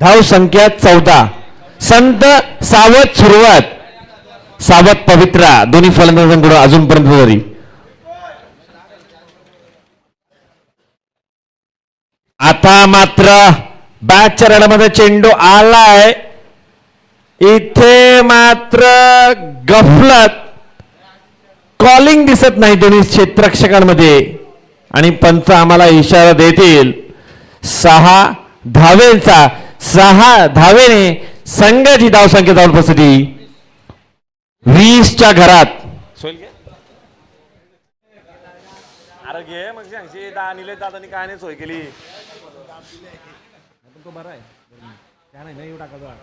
धाव संख्या 14. संत सावध सुरुवात, सावध पवित्रा दोन्ही फलंदाजांकडून अजूनपर्यंत तरी. आता मात्र बॅटच्या रडामध्ये चेंडू आलाय. इथे मात्र गफलत, कॉलिंग दिसत नाही दोन्ही क्षेत्ररक्षकांमध्ये आणि पंच आम्हाला इशारा देतील 6 धावेचा. 6 धावेने संघाची धावसंख्या जाऊन पोहोचली 20च्या घरात. अरे घे मग सांगशी निलेश दादानी काय नाही सोय केली. तो बरा आहे त्या नाही टाकायचा.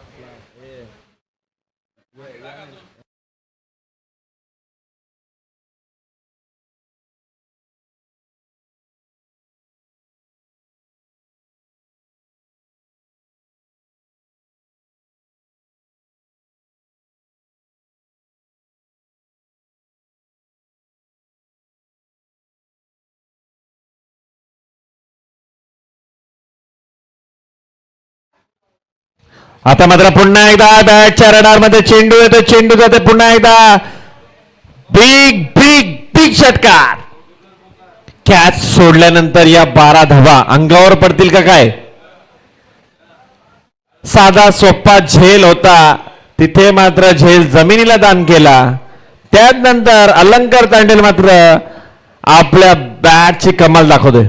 आता मात्र पुन्हा एकदा बॅटच्या रडार मध्ये चेंडू येतो. चेंडू जाते पुन्हा एकदा. बिग बिग बिग षटकार. कॅच सोडल्यानंतर या 12 धावा अंगावर पडतील का काय. साधा सोपा झेल होता, तिथे मात्र झेल जमिनीला दान केला. त्यानंतर अलंकार तांडेल मात्र आपल्या बॅटची कमाल दाखवतोय.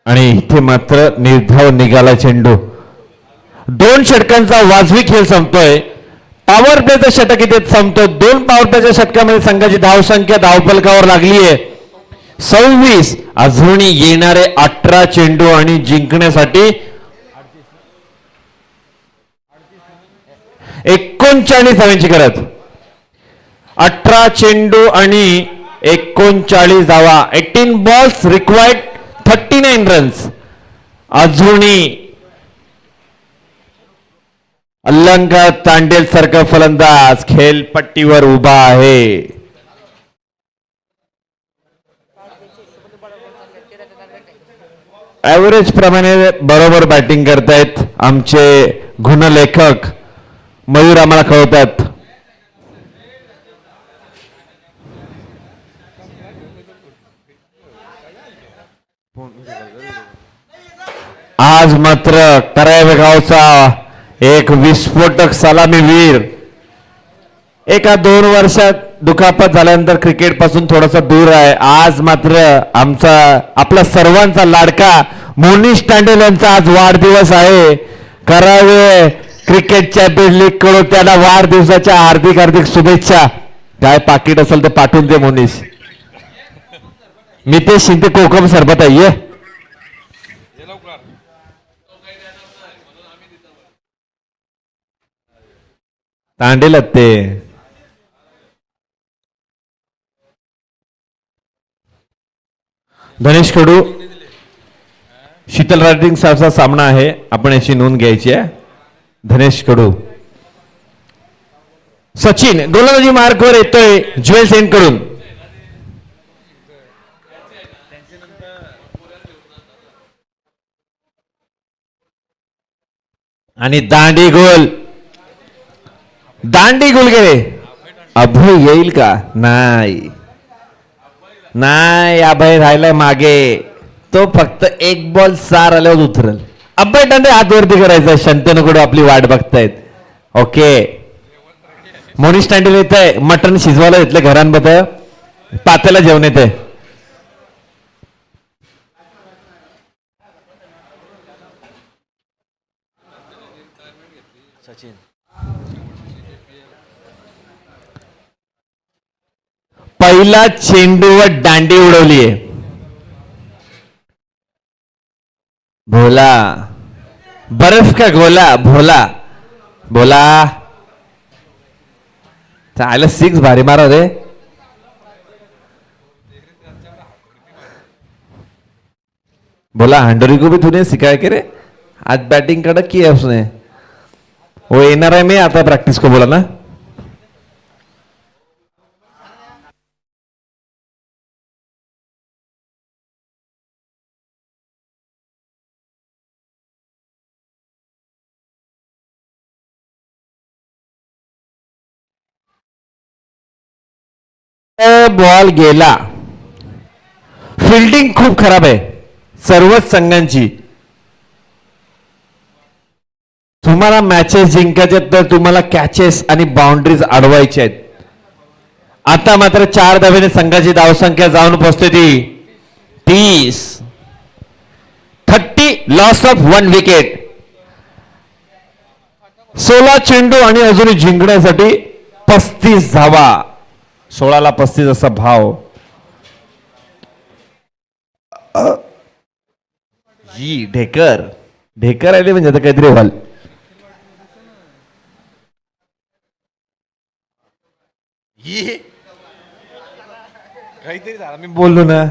आणि इथे मात्र निर्धाव निघाला चेंडू. 2 षटकांचा वाजवी खेळ संपतोय. पॉवर प्लेचं षटक इथे संपतोय. 2 पॉवर प्लेच्या षटकामध्ये संघाची धावसंख्या धावफलकावर लागली आहे 26. अजूनही येणारे 18 चेंडू आणि जिंकण्यासाठी 39 धावांची गरज. 18 चेंडू आणि 39 धावा. 18 बॉल्स रिक्वायर्ड 39 रन्स. अजूनही अलंकार तांडेल सारखा फलंदाज खेळपट्टीवर उभा आहे. ऍव्हरेज प्रमाणे बरोबर बॅटिंग करतायत आमचे गुणलेखक मयूर आम्हाला कळवतात. आज मात्र करावे गावचा एक विस्फोटक सलामीवीर एका 2 वर्षात दुखापत झाल्यानंतर क्रिकेट पासून थोडासा दूर आहे. आज मात्र आपला सर्वांचा लाडका मोनिश तांडेल यांचा आज वाढदिवस आहे. करावे क्रिकेट चॅम्पियन लीग कडून त्याला वाढदिवसाच्या हार्दिक शुभेच्छा. काय पाकिट असेल ते पाठवून दे मोनिश. मी ते शिंदे कोकम सरबत आहे ये. तांडेल ते धनेश कडू शीतल रायटिंग चा सामना आहे. आपण याची नोंद घ्यायची आहे. धनेश कडू सचिन गोलंदाजी मार्कवर येतोय ज्वेल सेन कडून. आणि दांडी गोल गेले. अभय येईल का? नाही अभय राहिलाय मागे. तो फक्त एक बॉल 4 आल्यावर उतरल. अभय दांडे हात वरती करायचा. शंतनकडे आपली वाट बघतायत. ओके मोनिश तांडेल येत आहे. मटण शिजवायला घेतलं घरांबत पात्याला जेवण येते. सचिन पहिला चेंडूवर दांडी उडवलीये. भोला बर्फ का गोला भोला चाल 6 भारी मारा रे. बोला हांडोरी को भी तूने सिखाया के रे. आज बैटिंग कड़क की है उसने. वो एनआरआई में आता प्रैक्टिस को बोला ना. बॉल गेला. फिल्डिंग खूप खराब आहे सर्वच संघांची. तुम्हाला मॅचेस जिंकायचे तर तुम्हाला कॅचेस आणि बाउंड्रीज अडवायचे आहेत. आता मात्र 4 धावेने संघाची धावसंख्या जाऊन पोहोचते ती 30. 30 लॉस ऑफ 1 विकेट. 16 चेंडू आणि अजूनही जिंकण्यासाठी 35 धावा. 16ला 35 असा भाव. ही ढेकर आले म्हणजे आता काहीतरी व्हाल. काहीतरी झालं. मी बोललो ना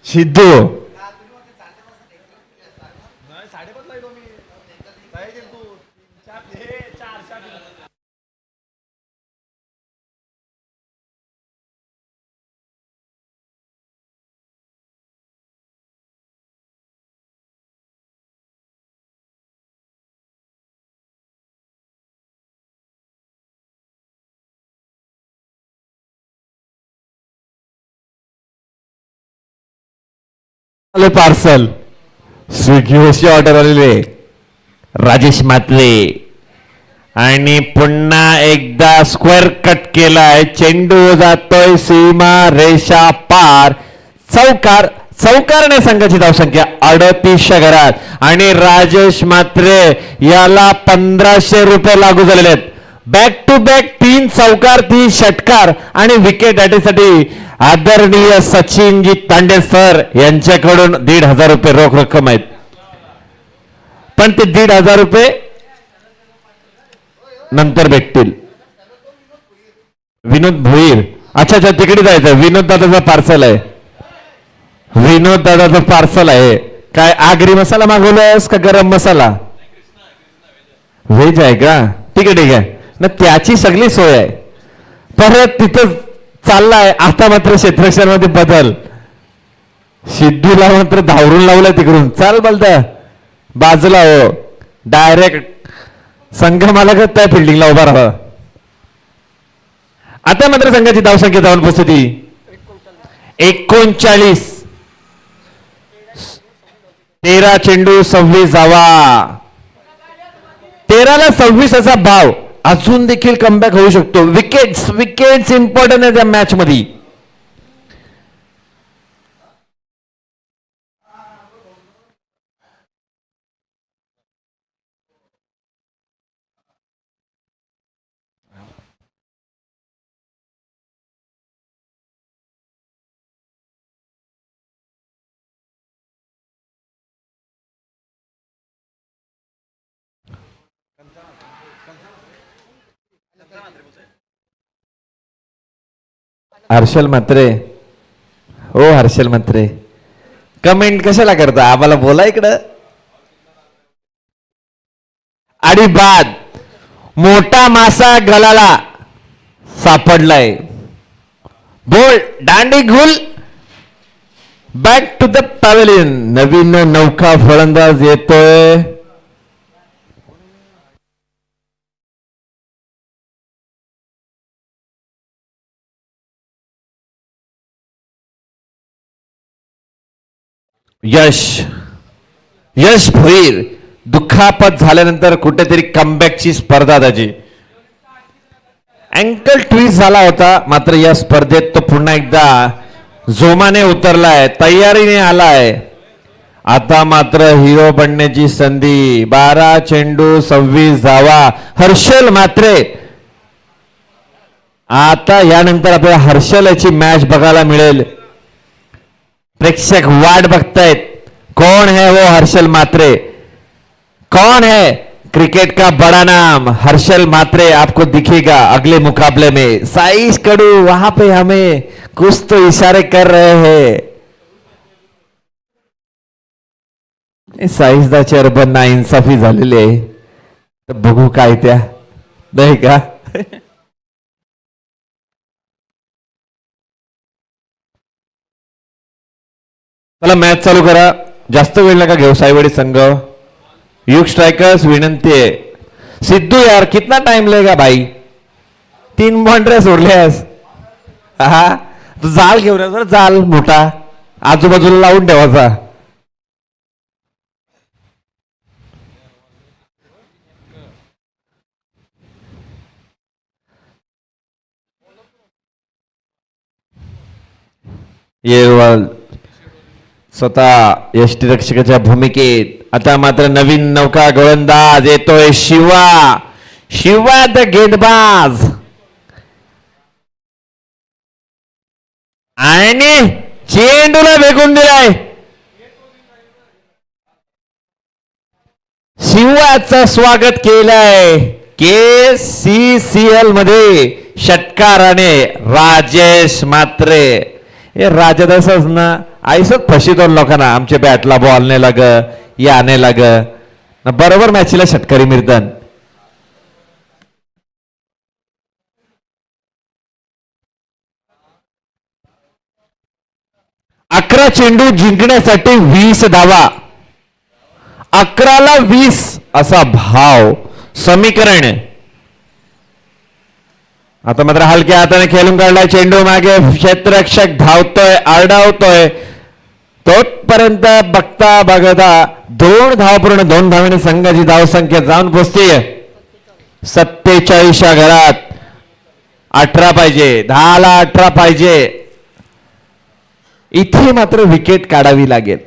सिद्धू. पार्सल स्विगीवरची ऑर्डर आलेले राजेश मात्रे. आणि पुन्हा एकदा स्क्वेअर कट केलाय. चेंडू जातोय सीमा रेषा पार. चौकारने संघाची धावसंख्या 38 घरात. आणि राजेश मात्रे याला 1500 रुपये लागू झालेले आहेत. बॅक टू बॅक 3 चौकार 3 षटकार आणि विकेट साठी आदरणीय सचिनजी तांडे सर यांच्याकडून 1,500 रुपये रोख रक्कम आहेत. पण ते 1,500 रुपये नंतर भेटतील. विनोद भोईर. अच्छा तिकडे जायचं. विनोद दादाचा पार्सल आहे. विनोद दादाचं पार्सल आहे. काय आगरी मसाला मागवलास का गरम मसाला? व्हेज आहे का? ठीक आहे ठीक आहे ना, त्याची सगळी सोय आहे. परत तिथं चाललाय आता मात्र क्षेत्रक्षामध्ये बदल. सिद्धूला मात्र धावरून लावलाय तिकडून. चाल बोलता बाजूला हो, डायरेक्ट संघ मालकच त्या फिल्डिंगला उभा राहा. आता मात्र संघाची धावसंख्या जाऊन उपस्थिती 39. 13 चेंडू 26 धावा. 13ला 26 असा भाव. अजून देखील कमबॅक होऊ शकतो. विकेट्स विकेट्स इम्पॉर्टंट आहे त्या मॅच मध्ये. हर्षल म्हात्रे, हो हर्षल म्हात्रे, कमेंट कशाला करता? आम्हाला बोला इकडं. आणि बाद मोठा मासा गलाला सापडलाय. बोल दांडी गुल बॅक टू द पॅव्हेलियन. नवीन नौका फलंदाज येतोय. यश यश भोईर दुखापत झाल्यानंतर कुठेतरी कमबॅकची स्पर्धा त्याची. अँकल ट्विस्ट झाला होता, मात्र या स्पर्धेत तो पुन्हा एकदा जोमाने उतरलाय, तयारीने आलाय. आता मात्र हिरो बनण्याची संधी. 12 चेंडू 26 धावा. हर्षल म्हात्रे. आता यानंतर आपल्याला हर्षल याची मॅच बघायला मिळेल. प्रेक्षक वाट बघतायत, कौन है वो हर्षल म्हात्रे, कौन है क्रिकेट का बड़ा नाम हर्षल म्हात्रे आपको दिखेगा अगले मुकाबले में. साइस कडू वहां पे हमें कुछ तो इशारे कर रहे हैं. साईजदा चेअरबन ना इन्साफी झालेली आहे, तर बघू काय त्या नाही का. चला मॅच चालू करा, जास्त वेळ नका घेऊ. साईवाडी संघ युग स्ट्रायकर्स विनंती आहे. सिद्धू यार कितना टाइम लेगा भाई, 3 बाउंड्री सोडल्यास. हा तू जाल घेऊन ये, जाल मोठा आजूबाजूला लावून ठेवायचा. ये स्वतः यष्टीरक्षकाच्या भूमिकेत. आता मात्र नवीन नौका गोलंदाज येतोय शिवा. शिवा द गेंदबाज आणि चेंडूला वेगून दिलाय. शिवाचं स्वागत केलंय KCCL मध्ये षटकाराने राजेश म्हात्रे. हे राजदासच ना आईसच फशी दोन लोकांना आमच्या बॅटला बॉल नाही लाग या नाही लाग बरोबर मॅचला षटकारी मिळतात. 11 चेंडू जिंकण्यासाठी 20 धावा. 11ला 20 असा भाव समीकरण. आता मात्र हलक्या हाताने खेळून काढलाय चेंडू. मागे क्षेत्ररक्षक धावतोय, आरडावतोय. तोपर्यंत बघता बघता 2 धावापूर्ण 2 धावांनी संघाची धावसंख्या जाऊन पोहोचते 47च्या घरात. 18 पाहिजे, 10ला 18 पाहिजे. इथे मात्र विकेट काढावी लागेल.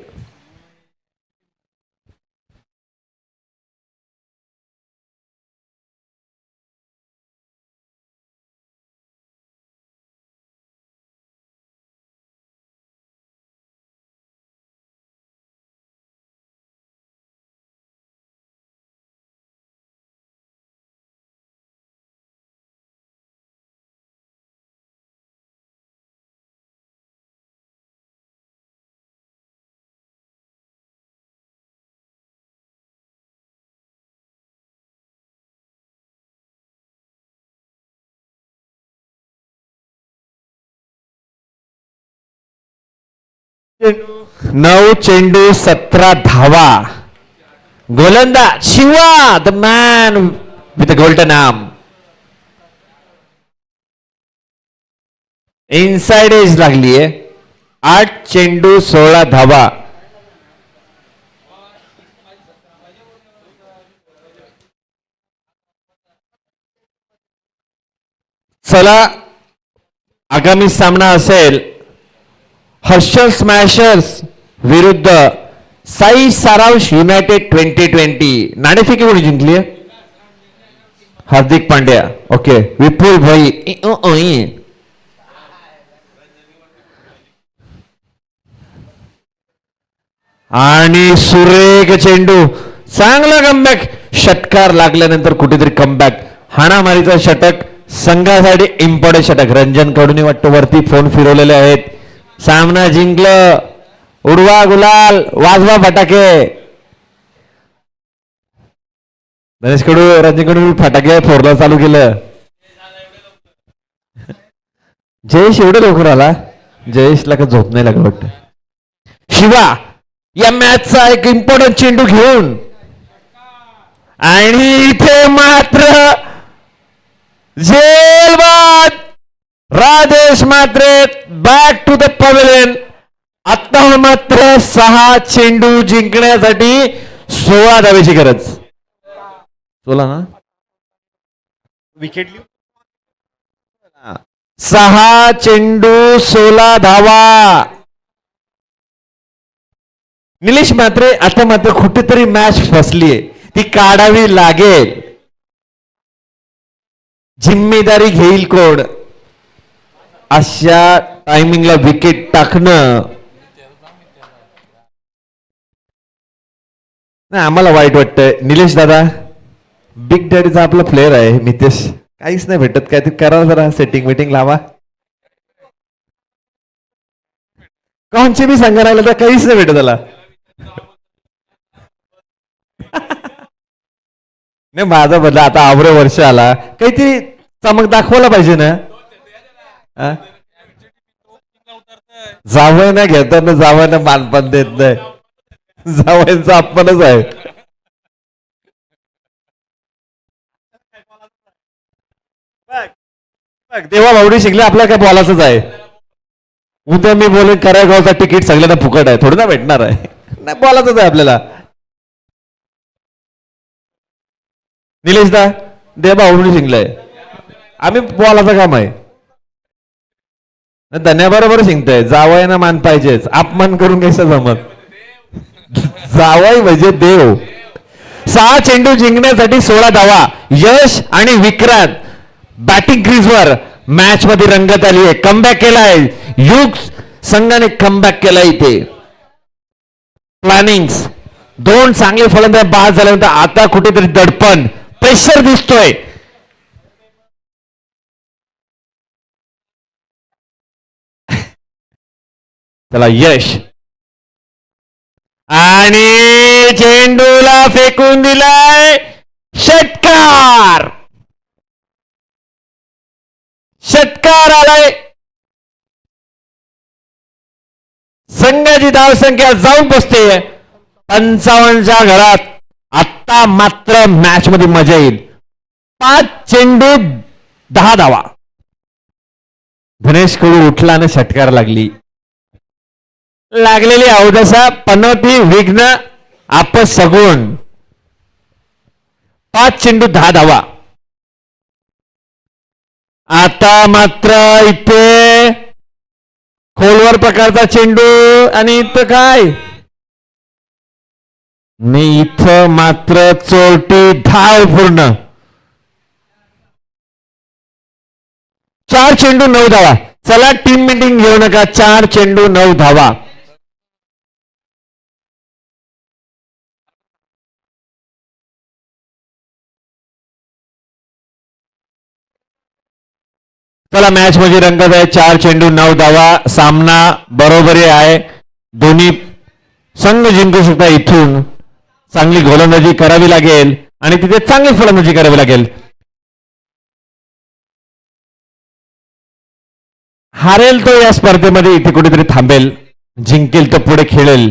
9 चेंडू 17 धावा. गोलंदाज Shiva the man with golden arm. Inside edge लागलीये. 8 चेंडू 16 धावा. चला आगामी सामना असेल हर्षल स्मॅशर्स विरुद्ध साई सारांश युनायटेड 2020. नाणेफेकी कोणी जिंकली? हार्दिक पांड्या. ओके. विपुल भाई आणि सुरेख चेंडू. चांगला कमबॅक. षटकार लागल्यानंतर कुठेतरी कमबॅक. हाणामारीचा षटक संघासाठी इम्पॉर्टंट षटक. रंजन कडून वाटतं वरती फोन फिरवलेले आहेत. सामना जिंकलं. उडवा गुलाल, वाजवा फटाके. गणेश कडू रंजन कडून फटाके फोडलं चालू केलं. जयेश एवढं लवकर आला. जयेशला का झोप नाही लागलं वाटतं. शिवा या मॅचचा एक इम्पॉर्टंट चेंडू घेऊन आणि इथे मात्र जेलबाद. राजेश मात्रे बॅक टू द पवेलियन. आता मात्र 6 चेंडू जिंकण्यासाठी 16 धावेची गरज. 16 ना विकेट 6 चेंडू 16 धावा. निलेश मात्रे आता मात्र कुठेतरी मॅच फसलीये. ती काढावी लागेल. जिम्मेदारी घेईल कोण? अशा टायमिंगला विकेट टाकणं नाही आम्हाला वाईट वाटतंय. निलेश दादा बिग डॅडीचा आपला प्लेअर आहे मितेश. काहीच नाही भेटत. काय ते करा जरा सेटिंग मिटिंग लावा. कोणचे बी संघ राहिला तर काहीच नाही भेटत त्याला. नाही माझा बदला आता आवरे वर्ष आला. काहीतरी चमक दाखवायला पाहिजे ना. जावं ना घेताना जावं ना मानपान देत नाही. जावयांचा अपमानच आहे. देवा भावडी शिकले आपल्या काय बॉलाच आहे. उद्या मी बोलेन करायगावचा तिकीट सगळ्यांना फुकट आहे. थोडं ना भेटणार आहे. नाही बॉलाच आहे आपल्याला. निलेश दा देवा भावडी शिकलाय. आम्ही बॉलाचं काम आहे. धन्याबरोबर शिंकतय. जावयाना मान पाहिजेच. अपमान करून कसं जमत. जावई म्हणजे देव. 6 चेंडू जिंकण्यासाठी 16 धावा. यश आणि विक्रांत बॅटिंग क्रीजवर मॅच मध्ये रंगत आली आहे. कमबॅक केलाय. युग संघाने कमबॅक केलाय. इथे प्लॅनिंग 2 चांगले फलंदाज बाद झाल्यानंतर आता कुठेतरी दडपण प्रेशर दिसतोय. चला यश आणि चेंडूला फेकून दिलाय. षटकार. षटकार आलाय. संघाची धावसंख्या जाऊन बसते 55च्या घरात. आता मात्र मॅच मध्ये मजा येईल. 5 चेंडू 10 धावा. गणेश कडू उठला आणि षटकार लागलेली अवदसा पनोती विघ्न आप सगुण. 5 चेंडू 10 धावा. आता मात्र इथे खोलवर प्रकारचा चेंडू आणि इथं काय नाही. इथं मात्र चोरटी धाव पूर्ण. 4 चेंडू 9 धावा. चला टीम मीटिंग घेऊ नका. 4 चेंडू 9 धावा. चला मॅच मध्ये रंगत आहे. 4 चेंडू 9 धावा. सामना बरोबरी आहे. दोन्ही संघ जिंकू शकता. इथून चांगली गोलंदाजी करावी लागेल आणि तिथे चांगली फलंदाजी करावी लागेल. हारेल तो या स्पर्धेमध्ये इथे कुठेतरी थांबेल. जिंकेल तर पुढे खेळेल.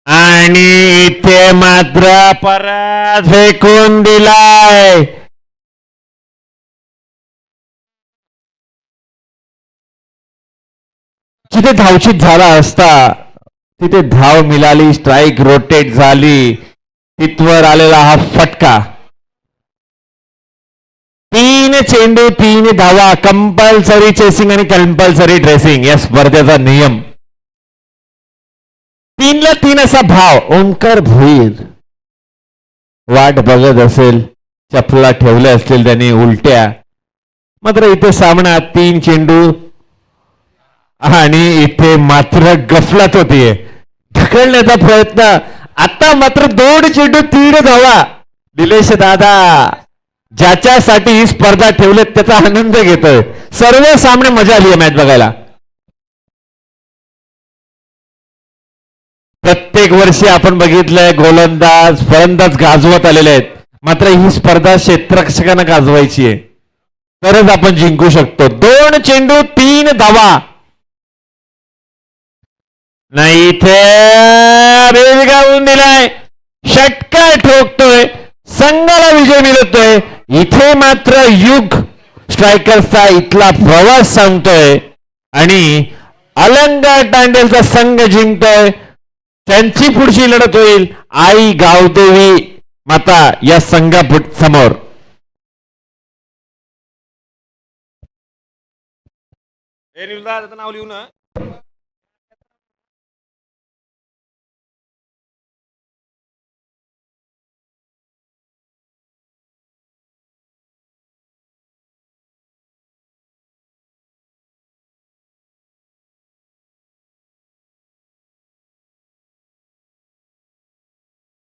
आणि इथे मात्र परत फेकून दिलाय. जिथे धावचित झाला असता तिथे धाव मिळाली, स्ट्राईक रोटेट झाली, तिथवर आलेला हा फटका. 3 चेंडू 3 धावा, कंपल्सरी चेसिंग आणि कंपल्सरी ड्रेसिंग या स्पर्धेचा नियम. 3 ला 3 असा भाव. ओंकार भोईर वाट बघत असेल, चपला ठेवल्या असतील त्यांनी उलट्या. मात्र इथे सामना 3 चेंडू आणि इथे मात्र गफलत होतीये, ढकलण्याचा प्रयत्न. आता मात्र 2 चेंडू 3 धावा. निलेश दादा ज्याच्यासाठी ही स्पर्धा ठेवली त्याचा आनंद घेतोय. सर्व सामने मजा आली मॅच बघायला. प्रत्येक वर्षी आपण बघितलंय गोलंदाज फलंदाज गाजवत आलेले आहेत, मात्र ही स्पर्धा क्षेत्ररक्षकांना गाजवायची आहे, तरच आपण जिंकू शकतो. 2 चेंडू 3 धावा. नाही इथे बेलगावून दिलाय, षटकार ठोकतोय, संघाला विजय मिळतोय. इथे मात्र युग स्ट्रायकर्सचा इथला प्रवास सांगतोय आणि अलंगा टांडेलचा संघ जिंकतोय. त्यांची पुढची लढत होईल आई गावदेवी माता या संघा समोर. हे निवदा त्याचं नाव लिहू ना.